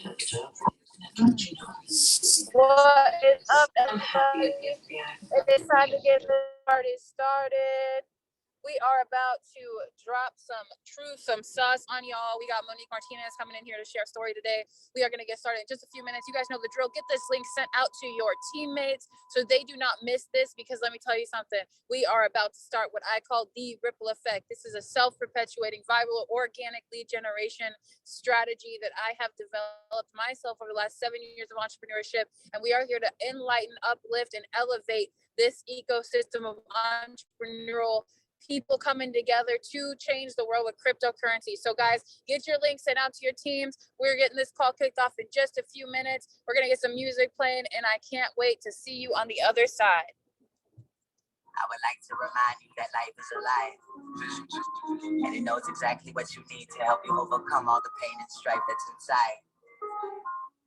What is up, everybody? It is time to get this party started. We are about to drop some truth, some sauce on y'all. We got Monique Martinez coming in here to share a story today. We are going to get started in just a few minutes. You guys know the drill. Get this link sent out to your teammates so they do not miss this, because let me tell you something. We are about to start what I call the ripple effect. This is a self-perpetuating, viral, organic lead generation strategy that I have developed myself over the last 7 years of entrepreneurship. And we are here to enlighten, uplift, and elevate this ecosystem of entrepreneurial people coming together to change the world with cryptocurrency. So guys, get your links sent out to your teams. We're getting this call kicked off in just a few minutes. We're going to get some music playing, and I can't wait to see you on the other side. I would like to remind you that life is alive, and it knows exactly what you need to help you overcome all the pain and strife that's inside.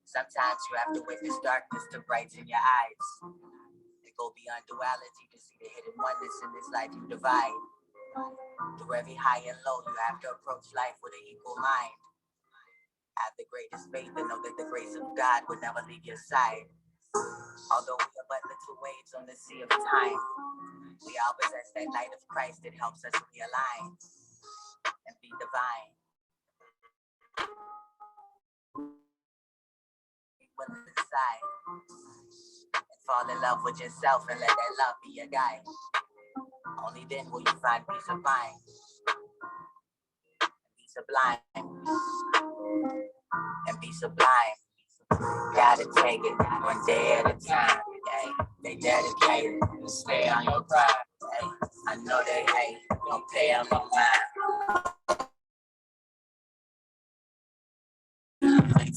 Sometimes you have to witness darkness to brighten your eyes. Go beyond duality to see the hidden oneness in this life you divide. Through every high and low, you have to approach life with an equal mind. Have the greatest faith and know that the grace of God would never leave your side. Although we are but little waves on the sea of time, we all possess that light of Christ that helps us realign and be divine. Willing inside. Fall in love with yourself and let that love be your guide. Only then will you find peace of mind. Be sublime. And be sublime. Gotta take it one day at a time. Yeah, they dedicated to stay on your grind. Hey, I know they hate, don't pay them no mind.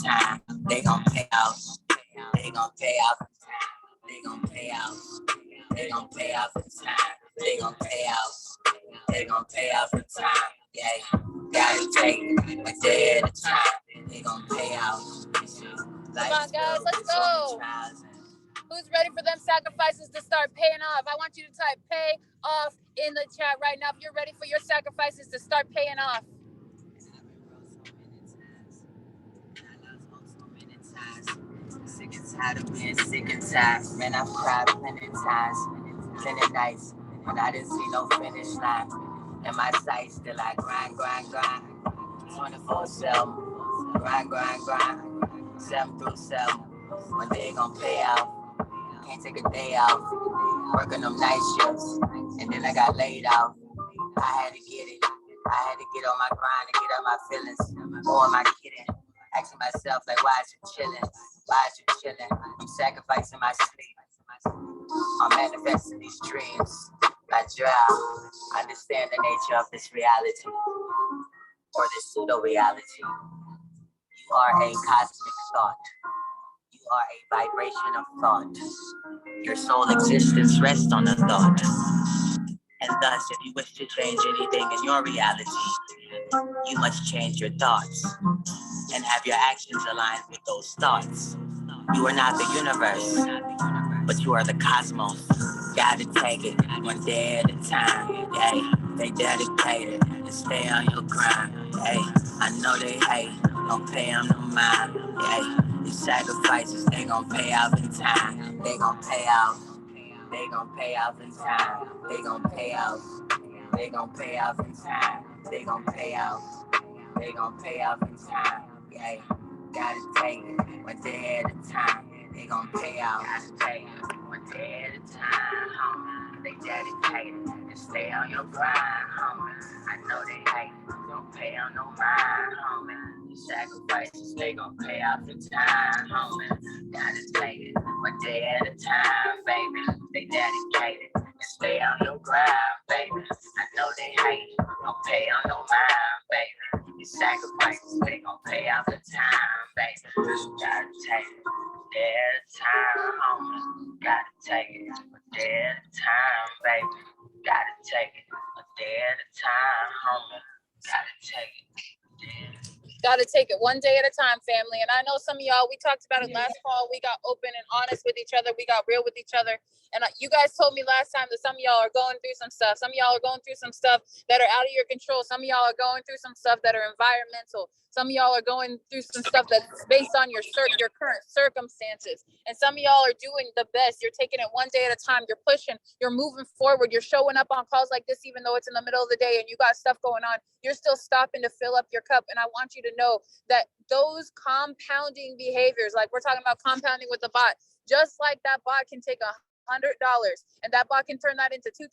Time, they gon' pay out. They gon' pay out. They gon' pay out. They gon' pay out for time. They gon' pay out. They gon' pay out for time. Yeah, gotta take it a day at a time. They gon' pay out. Come on, guys, let's go. Who's ready for them sacrifices to start paying off? I want you to type "pay off" in the chat right now if you're ready for your sacrifices to start paying off. Sick and tired of being sick and tired. Man, I've cried plenty times, plenty nights, when I didn't see no finish line. In my sight, still I grind, 24/7. Grind, 7 through 7. One day gon' pay out. Can't take a day off. Working them night shifts, and then I got laid off. I had to get it. I had to get on my grind and get out my feelings. Or am I kidding? Asking myself, like, why is you chilling? Why is you chilling? You sacrificing my sleep. I'm manifesting these dreams. I drown. Understand the nature of this reality. Or this pseudo-reality. You are a cosmic thought. You are a vibration of thought. Your soul existence rests on a thought. And thus, if you wish to change anything in your reality, you must change your thoughts and have your actions aligned with those thoughts. You are not the universe, but you are the cosmos. Gotta take it one day at a time. Yeah, they dedicated and stay on your grind. Hey, I know they hate, don't pay them no mind. Yeah, these sacrifices, they gon' pay off in time. They gon' pay off. They gon' pay off in time. They gon' pay off. They gon' pay off in time. They gon' pay off. They gon' pay off in time. Yeah, gotta take it one day at a time. They gon' pay off. Gotta take it one day at a time, homie. They dedicated and stay on your grind, homie. I know they hate, don't pay on no mind, homie. These sacrifices, they gon' pay off in time, homie. Gotta take it one day at a time, baby. They dedicated and stay on your grind, baby. I know they hate, don't pay on no mind, baby. These sacrifices, they gon' pay off the time, baby. Gotta take it one day at a time, homie. Gotta take it one day at a time, baby. Gotta take it one day at a time, homie. Gotta take it one day at a time. Got to take it one day at a time, family. And I know some of y'all, we talked about it last fall. We got open and honest with each other. We got real with each other. And you guys told me last time that some of y'all are going through some stuff. Some of y'all are going through some stuff that are out of your control. Some of y'all are going through some stuff that are environmental. Some of y'all are going through some stuff that's based on your current circumstances. And some of y'all are doing the best. You're taking it one day at a time. You're pushing. You're moving forward. You're showing up on calls like this, even though it's in the middle of the day and you got stuff going on. You're still stopping to fill up your cup. And I want you to know that those compounding behaviors, like we're talking about compounding with the bot, just like that bot can take $100 and that bot can turn that into $2,000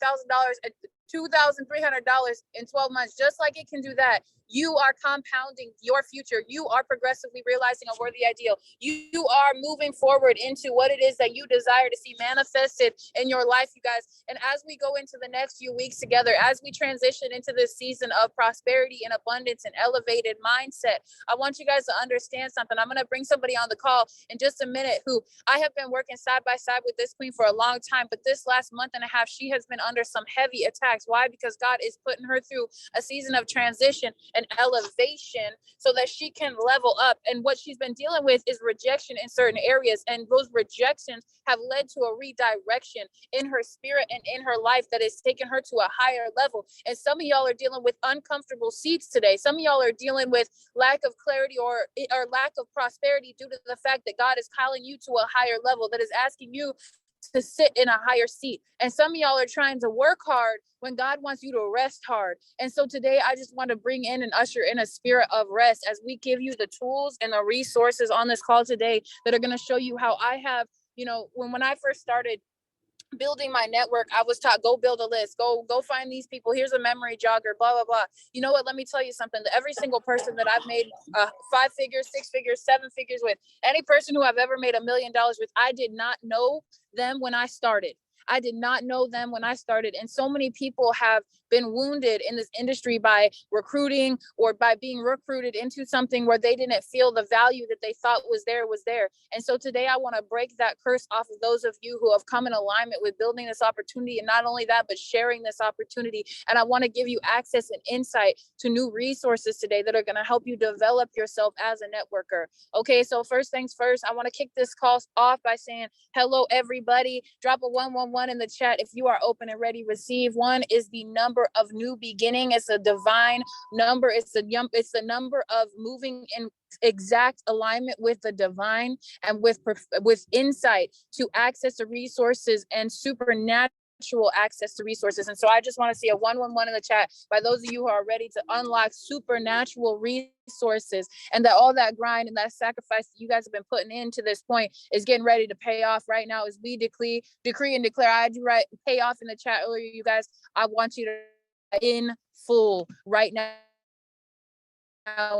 and $2,300 in 12 months, just like it can do that. You are compounding your future. You are progressively realizing a worthy ideal. You are moving forward into what it is that you desire to see manifested in your life, you guys. And as we go into the next few weeks together, as we transition into this season of prosperity and abundance and elevated mindset, I want you guys to understand something. I'm going to bring somebody on the call in just a minute who I have been working side by side with this queen for a long time, but this last month and a half, she has been under some heavy attacks. Why? Because God is putting her through a season of transition and elevation so that she can level up. And what she's been dealing with is rejection in certain areas. And those rejections have led to a redirection in her spirit and in her life that has taken her to a higher level. And some of y'all are dealing with uncomfortable seats today. Some of y'all are dealing with lack of clarity or lack of prosperity due to the fact that God is calling you to a higher level, that is asking you to sit in a higher seat. And some of y'all are trying to work hard when God wants you to rest hard. And so today I just want to bring in and usher in a spirit of rest as we give you the tools and the resources on this call today that are going to show you how I have, when I first started building my network, I was taught, go build a list, go find these people. Here's a memory jogger, blah, blah, blah. You know what? Let me tell you something. Every single person that I've made 5 figures, 6 figures, 7 figures with, any person who I've ever made $1 million with, I did not know them when I started. I did not know them when I started. And so many people have been wounded in this industry by recruiting or by being recruited into something where they didn't feel the value that they thought was there. And so today I want to break that curse off of those of you who have come in alignment with building this opportunity. And not only that, but sharing this opportunity. And I want to give you access and insight to new resources today that are going to help you develop yourself as a networker. Okay, so first things first, I want to kick this call off by saying, hello, everybody. Drop a 111 in the chat if you are open and ready. Receive. 1 is the number of new beginning. It's a divine number. It's the number of moving in exact alignment with the divine and with insight to access the resources and supernatural access to resources. And so I just want to see a 111 in the chat by those of you who are ready to unlock supernatural resources, and that all that grind and that sacrifice that you guys have been putting into this point is getting ready to pay off right now as we decree and declare. I do right pay off in the chat earlier, you guys. I want you to in full right now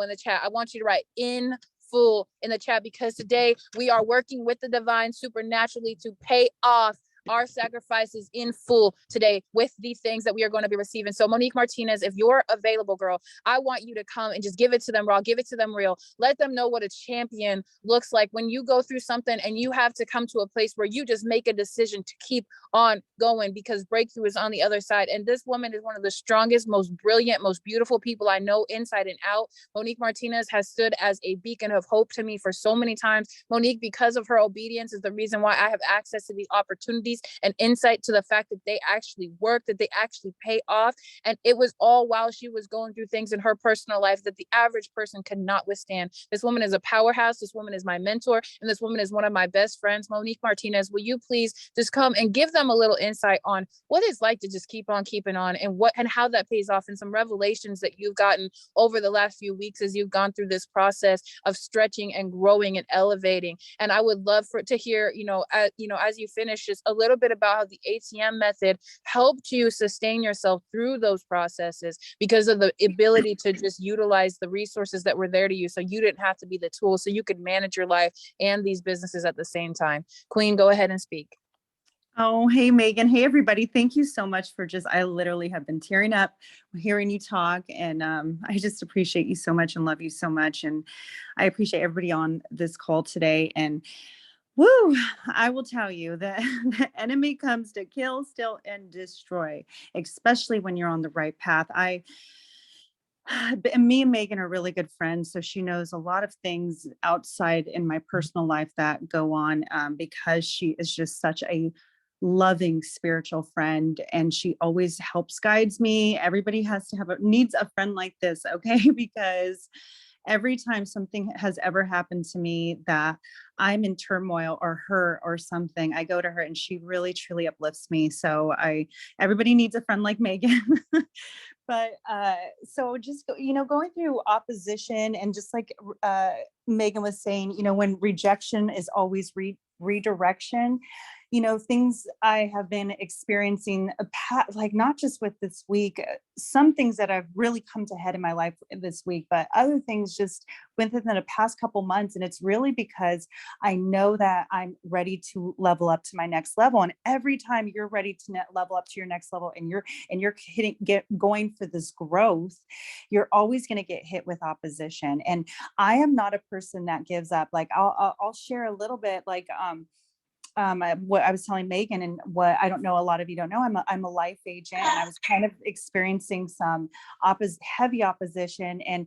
in the chat. I want you to write in full in the chat, because today we are working with the divine supernaturally to pay off our sacrifices in full today with the things that we are going to be receiving. So Monique Martinez, if you're available, girl, I want you to come and just give it to them raw, give it to them real. Let them know what a champion looks like when you go through something and you have to come to a place where you just make a decision to keep on going, because breakthrough is on the other side. And this woman is one of the strongest, most brilliant, most beautiful people I know inside and out. Monique Martinez has stood as a beacon of hope to me for so many times. Monique, because of her obedience, is the reason why I have access to these opportunities and insight to the fact that they actually work, that they actually pay off. And it was all while she was going through things in her personal life that the average person could not withstand. This woman is a powerhouse. This woman is my mentor. And this woman is one of my best friends. Monique Martinez, will you please just come and give them a little insight on what it's like to just keep on keeping on, and how that pays off, and some revelations that you've gotten over the last few weeks as you've gone through this process of stretching and growing and elevating. And I would love to hear, as you finish, just a little bit about how the ATM method helped you sustain yourself through those processes because of the ability to just utilize the resources that were there to you, so you didn't have to be the tool, so you could manage your life and these businesses at the same time. Queen, go ahead and speak. Oh, hey, Megan. Hey, everybody. Thank you so much for I literally have been tearing up hearing you talk. And I just appreciate you so much and love you so much. And I appreciate everybody on this call today. And woo, I will tell you that the enemy comes to kill, steal, and destroy, especially when you're on the right path. And me and Megan are really good friends. So she knows a lot of things outside in my personal life that go on, because she is just such a loving spiritual friend, and she always helps guides me. Everybody has to needs a friend like this. Okay. Because every time something has ever happened to me that I'm in turmoil or hurt or something, I go to her and she really truly uplifts me. So everybody needs a friend like Megan. But so just going through opposition, and just like Megan was saying, when rejection is always redirection, things I have been experiencing, like not just with this week, some things that have really come to head in my life this week, but other things just within the past couple months. And it's really because I know that I'm ready to level up to my next level. And every time you're ready to level up to your next level, and you're going for this growth, you're always going to get hit with opposition. And I am not a person that gives up. Like I'll share a little bit, like what I was telling Megan, and what I don't know, a lot of you don't know, I'm a life agent, and I was kind of experiencing some heavy opposition, and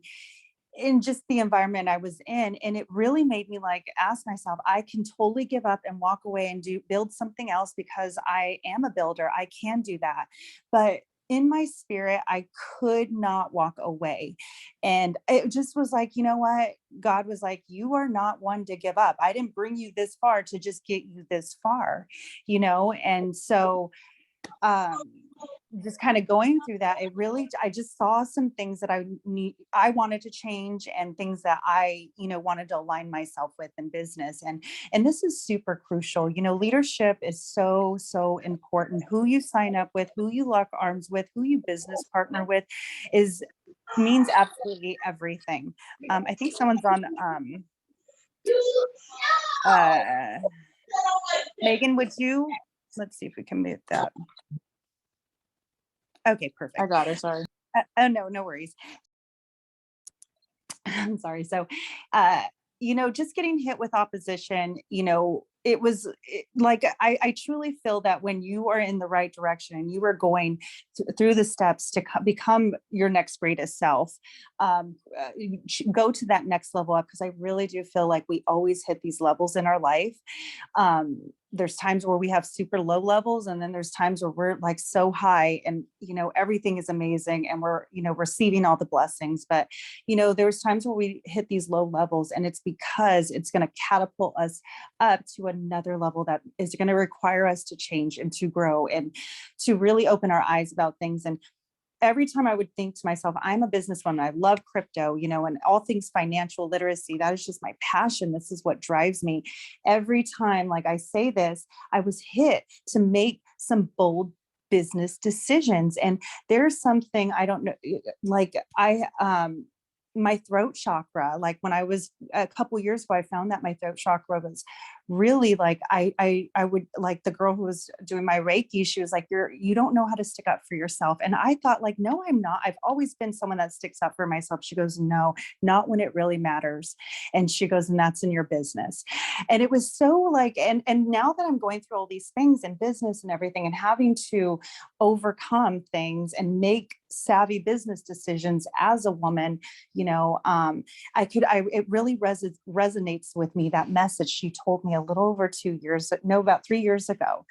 in just the environment I was in. And it really made me like ask myself, I can totally give up and walk away and build something else, because I am a builder. I can do that. But in my spirit, I could not walk away. And it just was like, you know what? God was like, you are not one to give up. I didn't bring you this far to just get you this far, And so, just kind of going through that, I just saw some things that I wanted to change, and things that I wanted to align myself with in business. And this is super crucial. Leadership is so important. Who you sign up with, who you lock arms with, who you business partner with means absolutely everything. I think someone's on Megan, let's see if we can mute that. Okay, perfect. I got her. Sorry. Oh, no worries. I'm sorry. So, just getting hit with opposition, like, I truly feel that when you are in the right direction and you are going through the steps to become your next greatest self, go to that next level up. Because I really do feel like we always hit these levels in our life. There's times where we have super low levels, and then there's times where we're like so high, and everything is amazing, and we're receiving all the blessings. But there's times where we hit these low levels, and it's because it's going to catapult us up to another level that is going to require us to change and to grow and to really open our eyes about things. And every time I would think to myself, I'm a businesswoman, I love crypto, and all things financial literacy, that is just my passion. This is what drives me. Every time, like I say this, I was hit to make some bold business decisions. And there's something I don't know, like my throat chakra, like when I was a couple years ago, I found that my throat chakra was really like, I would, like, the girl who was doing my Reiki, she was like, you don't know how to stick up for yourself. And I thought, like, no, I'm not. I've always been someone that sticks up for myself. She goes, no, not when it really matters. And she goes, and that's in your business. And it was so like, and now that I'm going through all these things in business and everything, and having to overcome things and make savvy business decisions as a woman, it really resonates with me, that message she told me a little over about 3 years ago.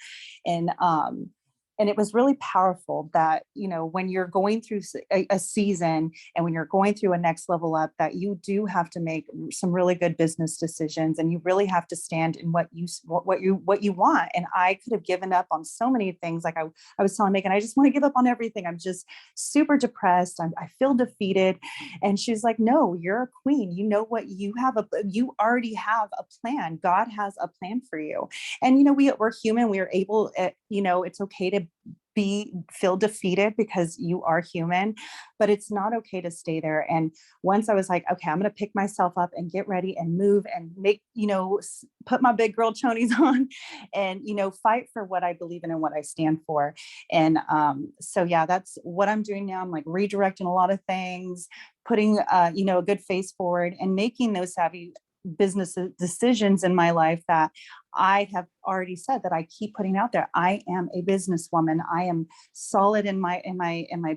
And it was really powerful that, when you're going through a season, and when you're going through a next level up, that you do have to make some really good business decisions, and you really have to stand in what you want. And I could have given up on so many things. Like I was telling Megan, I just want to give up on everything. I'm just super depressed. I feel defeated. And she's like, no, you're a queen. You know what? You already have a plan. God has a plan for you. And, we're human. We are able, it's okay to feel defeated, because you are human, but it's not okay to stay there. And once I was like, okay, I'm going to pick myself up and get ready and move and make, put my big girl chonies on, and, fight for what I believe in and what I stand for. And so, yeah, that's what I'm doing now. I'm like redirecting a lot of things, putting, a good face forward, and making those savvy business decisions in my life that I have already said that I keep putting out there. I am a businesswoman. I am solid in my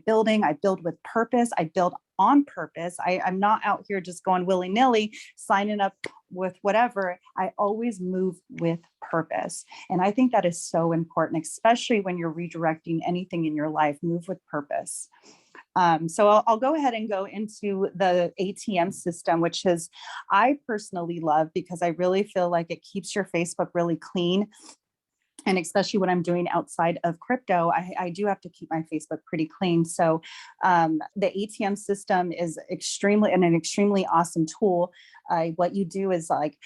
building. I build with purpose. I build on purpose. I'm not out here just going willy-nilly, signing up with whatever. I always move with purpose. And I think that is so important, especially when you're redirecting anything in your life. Move with purpose. So I'll go ahead and go into the ATM system, which is I personally love because I really feel like it keeps your Facebook really clean. And especially when I'm doing outside of crypto, I do have to keep my Facebook pretty clean. So the ATM system is an extremely awesome tool. What you do is like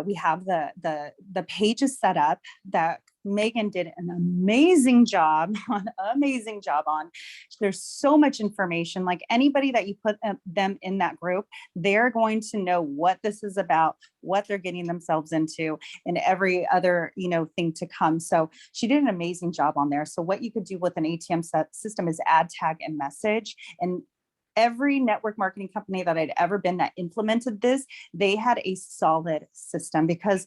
we have the pages set up that Megan did an amazing job on. There's so much information. Like anybody that you put them in that group, they're going to know what this is about, what they're getting themselves into, and every other thing to come. So she did an amazing job on there. So what you could do with an ATM system is add, tag, and message. And every network marketing company that I'd ever been that implemented this, they had a solid system, because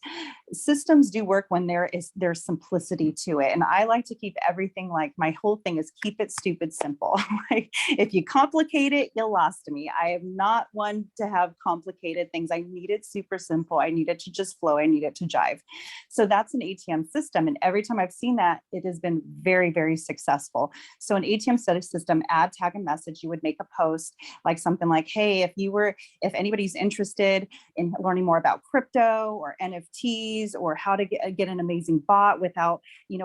systems do work when there's simplicity to it. And I like to keep everything, like my whole thing is keep it stupid simple. Like if you complicate it, you lost me. I am not one to have complicated things. I need it super simple. I need it to just flow. I need it to jive. So that's an ATM system. And every time I've seen that, it has been very, very successful. So an ATM system, add, tag, and message, you would make a post like something like, hey, if anybody's interested in learning more about crypto or NFTs or how to get an amazing bot without,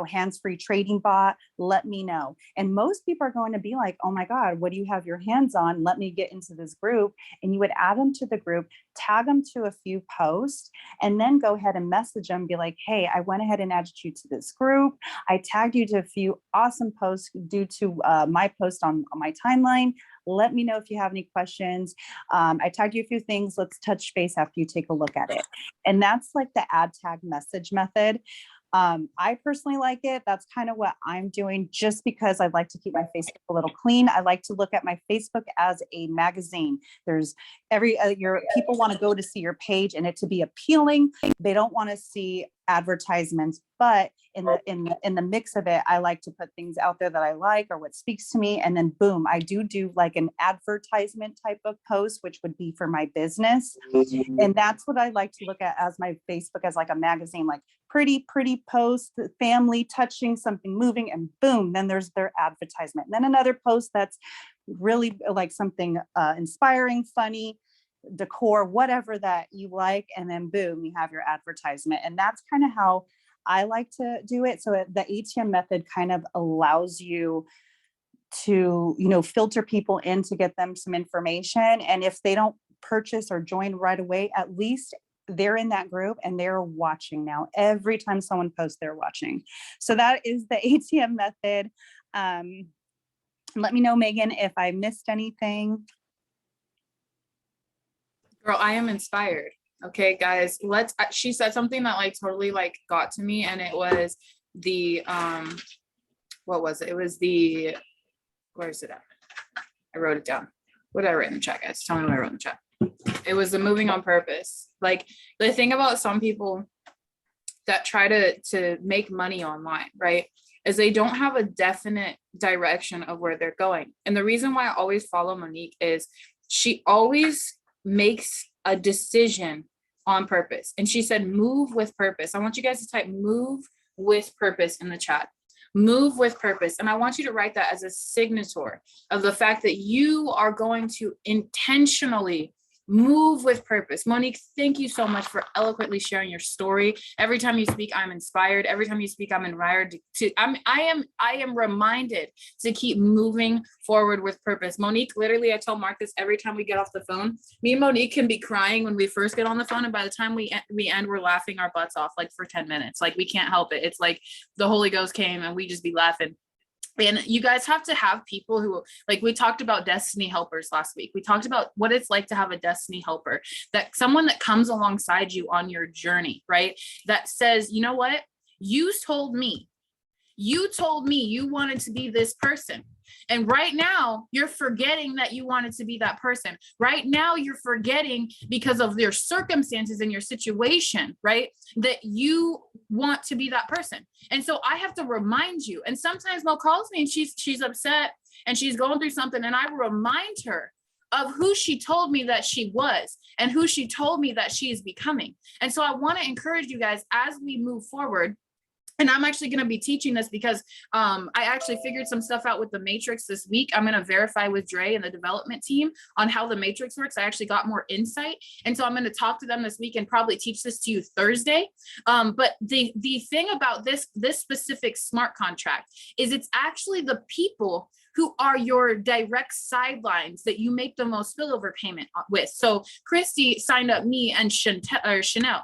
hands-free trading bot, let me know. And most people are going to be like, oh my God, what do you have your hands on? Let me get into this group. And you would add them to the group, tag them to a few posts, and then go ahead and message them, be like, hey, I went ahead and added you to this group. I tagged you to a few awesome posts due to my post on my timeline. Let me know if you have any questions. I tagged you a few things. Let's touch base after you take a look at it. And that's like the add, tag, message method. I personally like it. That's kind of what I'm doing, just because I like to keep my Facebook a little clean. I like to look at my Facebook as a magazine. There's your people want to go to see your page and it to be appealing. They don't want to see advertisements, but in the mix of it, I like to put things out there that I like or what speaks to me. And then boom, I do like an advertisement type of post, which would be for my business. And that's what I like to look at as my Facebook, as like a magazine, like pretty post, family touching, something moving, and boom, then there's their advertisement. And then another post that's really like something inspiring, funny, decor, whatever that you like, and then boom, you have your advertisement. And that's kind of how I like to do it. So the ATM method kind of allows you to, filter in to get them some information. And if they don't purchase or join right away, at least they're in that group and they're watching now. Every time someone posts, they're watching. So that is the ATM method. Let me know, Megan, if I missed anything. Girl, I am inspired. Okay, guys, she said something that like totally like got to me, and it was the, what was it? It was the, where is it at? I wrote it down. What did I write in the chat, guys? Tell me what I wrote in the chat. It was the moving on purpose. Like the thing about some people that try to make money online, right, is they don't have a definite direction of where they're going. And the reason why I always follow Monique is she always makes a decision on purpose. And she said, move with purpose. I want you guys to type move with purpose in the chat. Move with purpose. And I want you to write that as a signature of the fact that you are going to intentionally move with purpose. Monique, thank you so much for eloquently sharing your story. Every time you speak, I'm inspired. Every time you speak, I'm inspired I am reminded to keep moving forward with purpose. Monique, literally, I tell Mark this every time we get off the phone. Me and Monique can be crying when we first get on the phone, and by the time we end, we're laughing our butts off like for 10 minutes. Like we can't help it. It's like the Holy Ghost came and we just be laughing. And you guys have to have people who, like we talked about destiny helpers last week. We talked about what it's like to have a destiny helper, that someone that comes alongside you on your journey, right? That says, you know what? You told me you wanted to be this person. And right now you're forgetting that you wanted to be that person. Right now you're forgetting because of your circumstances and your situation, right? That you want to be that person. And so I have to remind you. And sometimes Mo calls me and she's upset and she's going through something. And I remind her of who she told me that she was and who she told me that she is becoming. And so I want to encourage you guys as we move forward. And I'm actually going to be teaching this because I actually figured some stuff out with the matrix this week. I'm going to verify with Dre and the development team on how the matrix works. I actually got more insight. And so I'm going to talk to them this week and probably teach this to you Thursday. But the thing about this specific smart contract is it's actually the people who are your direct sidelines that you make the most spillover payment with. So Christy signed up me and Chantel,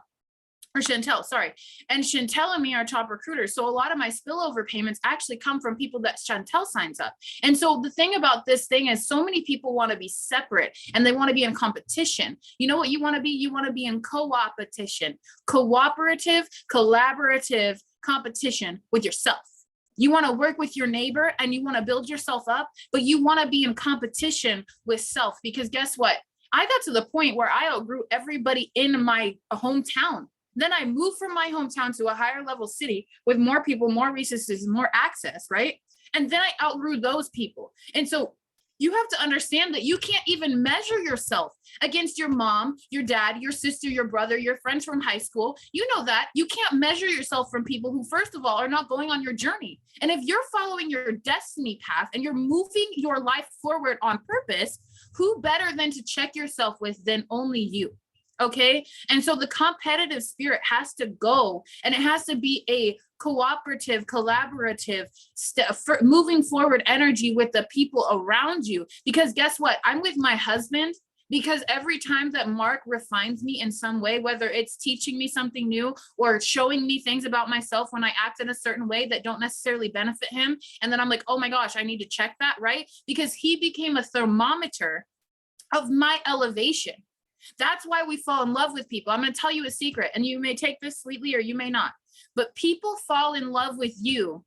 sorry. And Chantel and me are top recruiters. So a lot of my spillover payments actually come from people that Chantel signs up. And so the thing about this thing is so many people want to be separate and they want to be in competition. You know what you want to be? You want to be in co-opetition, cooperative, collaborative competition with yourself. You want to work with your neighbor and you want to build yourself up, but you want to be in competition with self, because guess what? I got to the point where I outgrew everybody in my hometown. Then I moved from my hometown to a higher level city with more people, more resources, more access, right? And then I outgrew those people. And so you have to understand that you can't even measure yourself against your mom, your dad, your sister, your brother, your friends from high school. You know that. You can't measure yourself from people who, first of all, are not going on your journey. And if you're following your destiny path and you're moving your life forward on purpose, who better than to check yourself with than only you? Okay. And so the competitive spirit has to go, and it has to be a cooperative, collaborative, moving forward energy with the people around you. Because guess what? I'm with my husband because every time that Mark refines me in some way, whether it's teaching me something new or showing me things about myself when I act in a certain way that don't necessarily benefit him. And then I'm like, oh my gosh, I need to check that, right? Because he became a thermometer of my elevation. That's why we fall in love with people. I'm going to tell you a secret, and you may take this sweetly or you may not, but people fall in love with you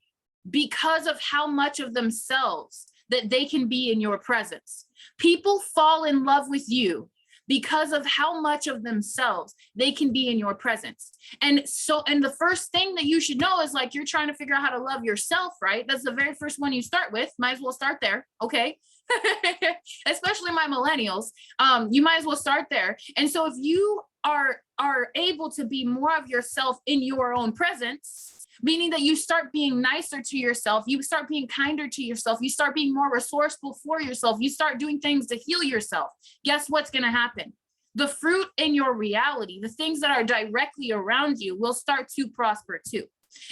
because of how much of themselves that they can be in your presence. People fall in love with you because of how much of themselves they can be in your presence. And the first thing that you should know is, like, you're trying to figure out how to love yourself, right? That's the very first one you start with. Might as well start there. Okay. Especially my millennials. You might as well start there. And so if you are able to be more of yourself in your own presence, meaning that you start being nicer to yourself, you start being kinder to yourself, you start being more resourceful for yourself, you start doing things to heal yourself, guess what's going to happen? The fruit in your reality, the things that are directly around you, will start to prosper too.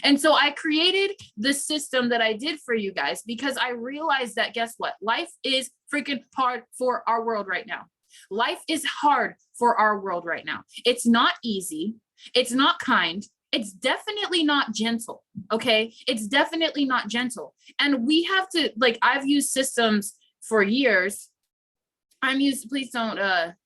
And so I created the system that I did for you guys because I realized that, guess what? Life is freaking hard for our world right now. Life is hard for our world right now. It's not easy. It's not kind. It's definitely not gentle. Okay. It's definitely not gentle. And we have to, like, I've used systems for years. Please don't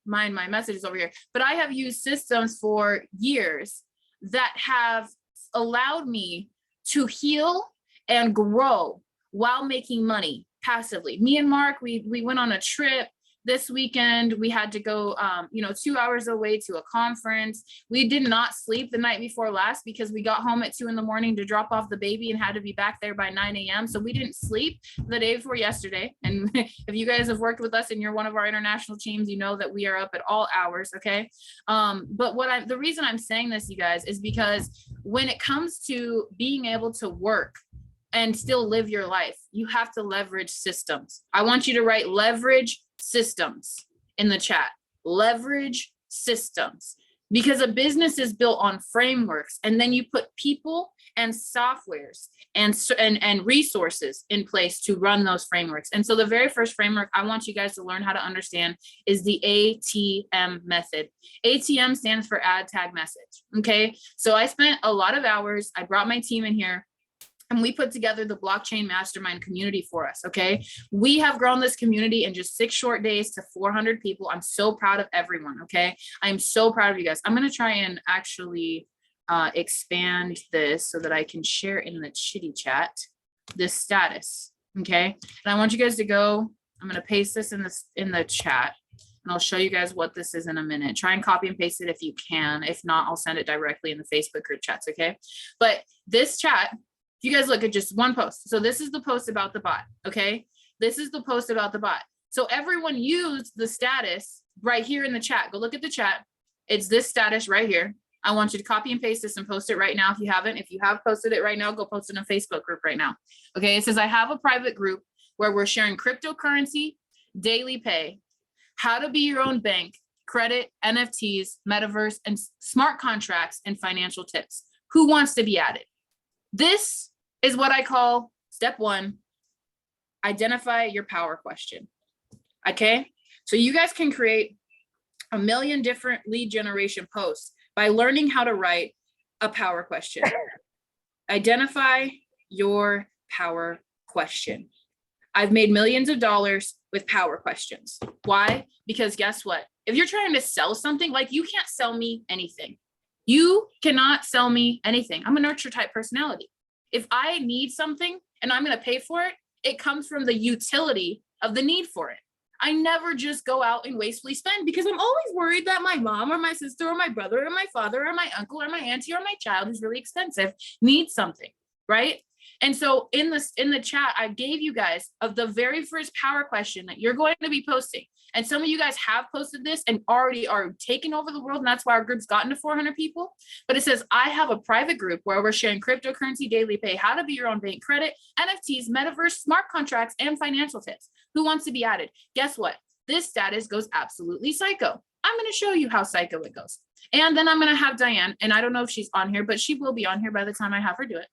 mind my messages over here, but I have used systems for years that have allowed me to heal and grow while making money passively. Me and Mark, we went on a trip this weekend. We had to go 2 hours away to a conference. We did not sleep the night before last because we got home at 2 a.m. to drop off the baby and had to be back there by 9 a.m. So we didn't sleep the day before yesterday. And if you guys have worked with us and you're one of our international teams, you know that we are up at all hours. Okay. But the reason I'm saying this, you guys, is because when it comes to being able to work and still live your life, you have to leverage systems. I want you to write leverage systems in the chat. Leverage systems, because a business is built on frameworks, and then you put people and softwares and resources in place to run those frameworks. And so the very first framework I want you guys to learn how to understand is the ATM method. ATM stands for add, tag, message. Okay. So I spent a lot of hours. I brought my team in here, and we put together the Blockchain Mastermind community for us, okay? We have grown this community in just 6 short days to 400 people. I'm so proud of everyone, okay? I'm so proud of you guys. I'm gonna try and actually expand this so that I can share in the chitty chat this status. Okay. And I want you guys to go, I'm going to paste this in the chat, and I'll show you guys what this is in a minute. Try and copy and paste it if you can. If not, I'll send it directly in the Facebook group chats. Okay. But this chat, if you guys look at just one post. So this is the post about the bot. Okay. This is the post about the bot. So everyone used the status right here in the chat. Go look at the chat. It's this status right here. I want you to copy and paste this and post it right now. If you haven't, if you have posted it right now, go post it in a Facebook group right now. Okay. It says, I have a private group where we're sharing cryptocurrency, daily pay, how to be your own bank, credit, NFTs, metaverse, and smart contracts and financial tips. Who wants to be added? This is what I call step one, identify your power question. Okay. So you guys can create a million different lead generation posts by learning how to write a power question. Identify your power question. I've made millions of dollars with power questions. Why? Because guess what? If you're trying to sell something, like, you can't sell me anything. You cannot sell me anything. I'm a nurture type personality. If I need something and I'm going to pay for it, it comes from the utility of the need for it. I never just go out and wastefully spend, because I'm always worried that my mom or my sister or my brother or my father or my uncle or my auntie or my child who's really expensive needs something, right? And so in the chat, I gave you guys of the very first power question that you're going to be posting. And some of you guys have posted this and already are taking over the world. And that's why our group's gotten to 400 people. But it says, I have a private group where we're sharing cryptocurrency, daily pay, how to be your own bank, credit, NFTs, metaverse, smart contracts, and financial tips. Who wants to be added? Guess what? This status goes absolutely psycho. I'm going to show you how psycho it goes. And then I'm going to have Diane, and I don't know if she's on here, but she will be on here by the time I have her do it.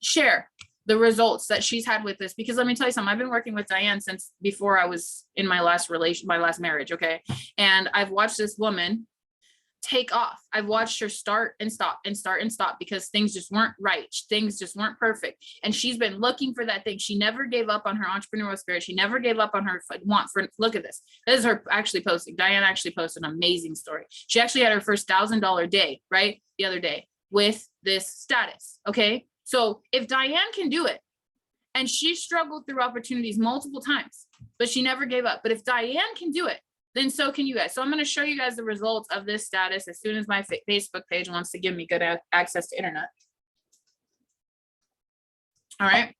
Share the results that she's had with this, because let me tell you something. I've been working with Diane since before I was in my last marriage. Okay. And I've watched this woman take off. I've watched her start and stop and start and stop because things just weren't right. Things just weren't perfect. And she's been looking for that thing. She never gave up on her entrepreneurial spirit. She never gave up on her want for, look at this. This is her actually posting. Diane actually posted an amazing story. She actually had her first $1,000 day, right? The other day with this status. Okay. So if Diane can do it, and she struggled through opportunities multiple times, but she never gave up. But if Diane can do it, then so can you guys. So I'm going to show you guys the results of this status as soon as my Facebook page wants to give me good access to internet. All right.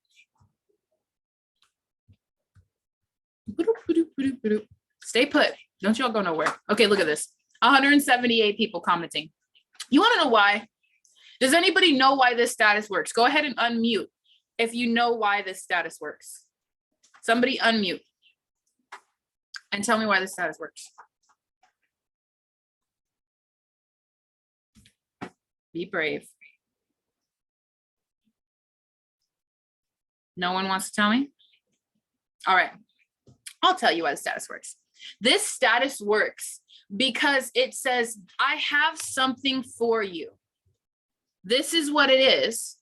Stay put. Don't y'all go nowhere. Okay, look at this. 178 people commenting. You want to know why? Does anybody know why this status works? Go ahead and unmute if you know why this status works. Somebody unmute and tell me why this status works. Be brave. No one wants to tell me? All right. I'll tell you why the status works. This status works because it says, I have something for you. This is what it is.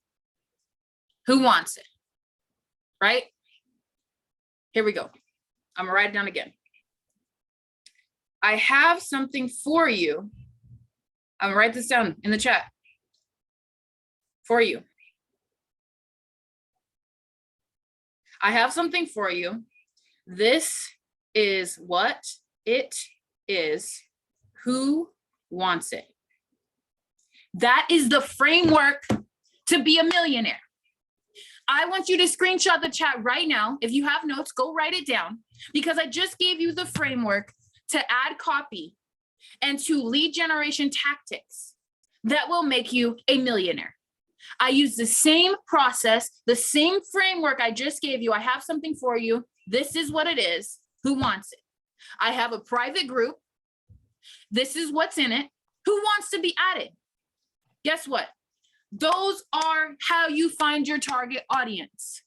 Who wants it? Right? Here we go. I'm gonna write it down again. I have something for you. I'm gonna write this down in the chat. For you. I have something for you. This is what it is. Who wants it? That is the framework to be a millionaire. I want you to screenshot the chat right now. If you have notes, go write it down, because I just gave you the framework to add copy and to lead generation tactics that will make you a millionaire. I use the same process, the same framework I just gave you. I have something for you. This is what it is. Who wants it? I have a private group. This is what's in it. Who wants to be added? Guess what? Those are how you find your target audience.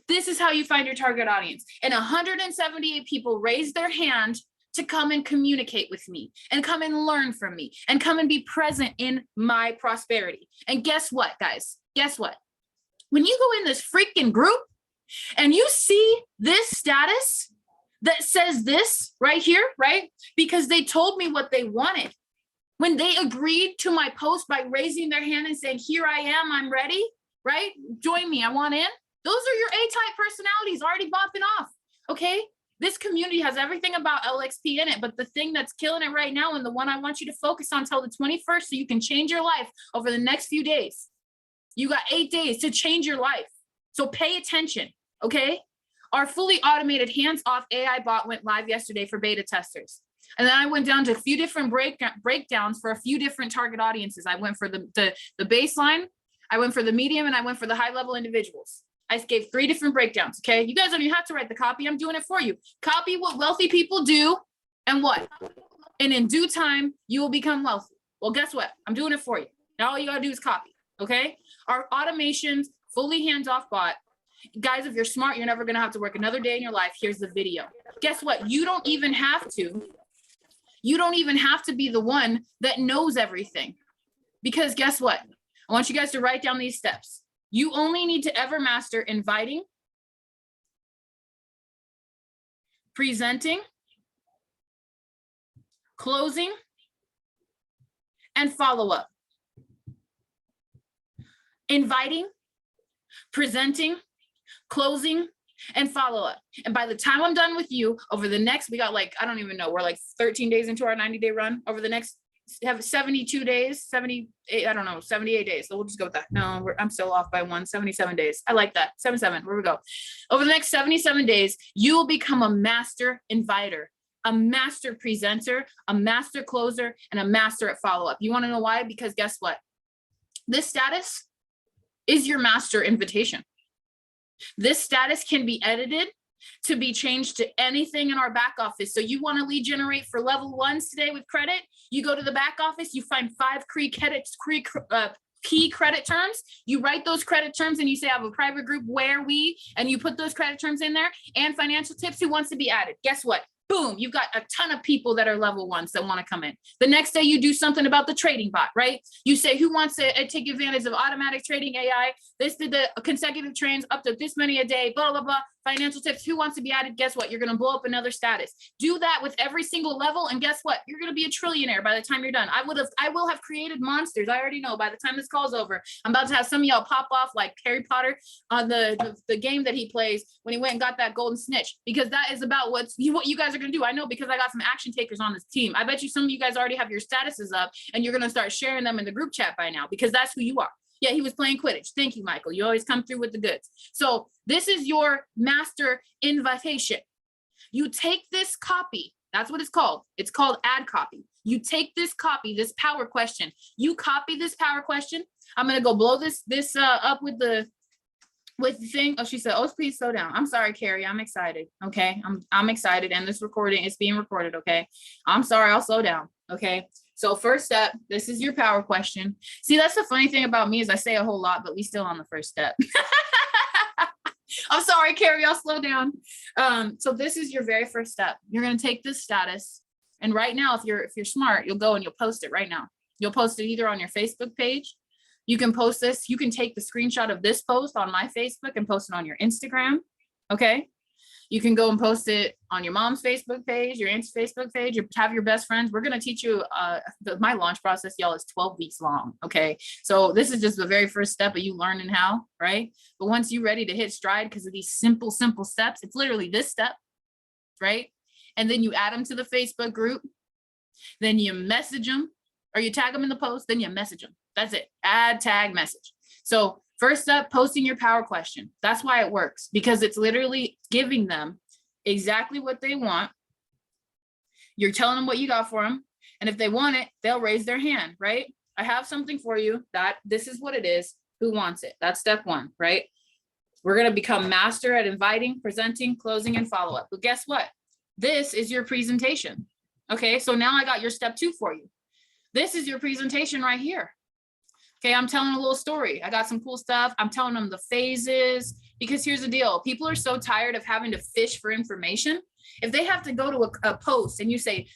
This is how you find your target audience. And 178 people raised their hand to come and communicate with me and come and learn from me and come and be present in my prosperity. And guess what, guys? Guess what? When you go in this freaking group and you see this status that says this right here, right? Because they told me what they wanted. When they agreed to my post by raising their hand and saying, here I am, I'm ready, right? Join me, I want in. Those are your A-type personalities already bopping off, okay? This community has everything about LXP in it, but the thing that's killing it right now, and the one I want you to focus on till the 21st so you can change your life over the next few days. You got 8 days to change your life. So pay attention, okay? Our fully automated hands-off AI bot went live yesterday for beta testers. And then I went down to a few different breakdowns for a few different target audiences. I went for the baseline, I went for the medium, and I went for the high-level individuals. I gave 3 different breakdowns, okay? You guys don't even have to write the copy. I'm doing it for you. Copy what wealthy people do and what? And in due time, you will become wealthy. Well, guess what? I'm doing it for you. Now all you gotta do is copy, okay? Our automations, fully hands-off bot. Guys, if you're smart, you're never gonna have to work another day in your life. Here's the video. Guess what? You don't even have to be the one that knows everything. Because guess what? I want you guys to write down these steps. You only need to ever master inviting, presenting, closing, and follow-up. Inviting, presenting, closing, and follow-up. And by the time I'm done with you, over the next, we got like, I don't even know, we're like 13 days into our 90-day run. Over the next, have 72 days, 78, I don't know, 78 days. So we'll just go with that. No, I'm still off by 77 days. I like that. 77, where we go. Over the next 77 days, you will become a master inviter, a master presenter, a master closer, and a master at follow-up. You want to know why? Because guess what? This status is your master invitation. This status can be edited to be changed to anything in our back office. So you want to lead generate for level 1s today with credit, you go to the back office, you find 5 key credit terms, you write those credit terms and you say, I have a private group where we, and you put those credit terms in there, and financial tips, who wants to be added. Guess what? Boom, you've got a ton of people that are level 1s that want to come in. The next day you do something about the trading bot, right? You say, who wants to take advantage of automatic trading AI? This did the consecutive trades up to this many a day, blah, blah, blah. Financial tips, who wants to be added? Guess what? You're going to blow up another status. Do that with every single level. And guess what? You're going to be a trillionaire by the time you're done. I will have created monsters. I already know by the time this call's over, I'm about to have some of y'all pop off like Harry Potter on the game that he plays when he went and got that golden snitch, because that is about what you guys are going to do. I know, because I got some action takers on this team. I bet you some of you guys already have your statuses up and you're going to start sharing them in the group chat by now, because that's who you are. Yeah, he was playing Quidditch. Thank you, Michael. You always come through with the goods. So this is your master invitation. You take this copy. That's what it's called. It's called ad copy. You take this copy, this power question. You copy this power question. I'm going to go blow this up with the thing. Oh, she said, oh, please slow down. I'm sorry, Carrie. I'm excited. Okay. I'm excited. And this recording is being recorded. Okay. I'm sorry. I'll slow down. Okay. So first step, this is your power question. See, that's the funny thing about me is I say a whole lot, but we still on the first step. I'm sorry, Carrie, I'll slow down. So this is your very first step. You're going to take this status. And right now, if you're smart, you'll go and you'll post it right now. You'll post it either on your Facebook page. You can post this. You can take the screenshot of this post on my Facebook and post it on your Instagram. Okay. You can go and post it on your mom's Facebook page, your aunt's Facebook page, or have your best friends. We're going to teach you, my launch process, y'all, is 12 weeks long. Okay. So this is just the very first step of you learning how, right? But once you're ready to hit stride, because of these simple steps, it's literally this step, right? And then you add them to the Facebook group, then you message them, or you tag them in the post, then you message them. That's it. Add, tag, message. So first up, posting your power question. That's why it works, because it's literally giving them exactly what they want. You're telling them what you got for them. And if they want it, they'll raise their hand, right? I have something for you. This is what it is. Who wants it? That's step 1, right? We're going to become master at inviting, presenting, closing, and follow-up. But guess what? This is your presentation. Okay, so now I got your step 2 for you. This is your presentation right here. Okay, I'm telling a little story. I got some cool stuff. I'm telling them the phases, because here's the deal. People are so tired of having to fish for information. If they have to go to a post and you say,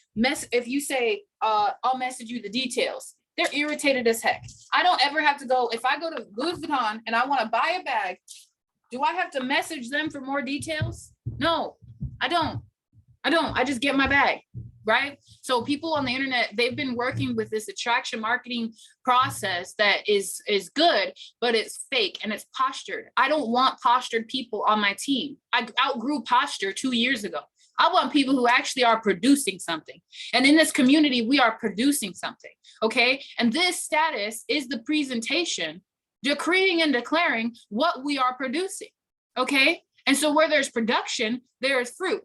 I'll message you the details, they're irritated as heck. I don't ever have to go, if I go to Louis Vuitton and I want to buy a bag, do I have to message them for more details? No, I don't. I just get my bag. right? So people on the internet, they've been working with this attraction marketing process that is good, but it's fake and it's postured. I don't want postured people on my team. I outgrew posture 2 years ago. I want people who actually are producing something. And in this community, we are producing something, okay? And this status is the presentation, decreeing and declaring what we are producing, okay? And so where there's production, there is fruit.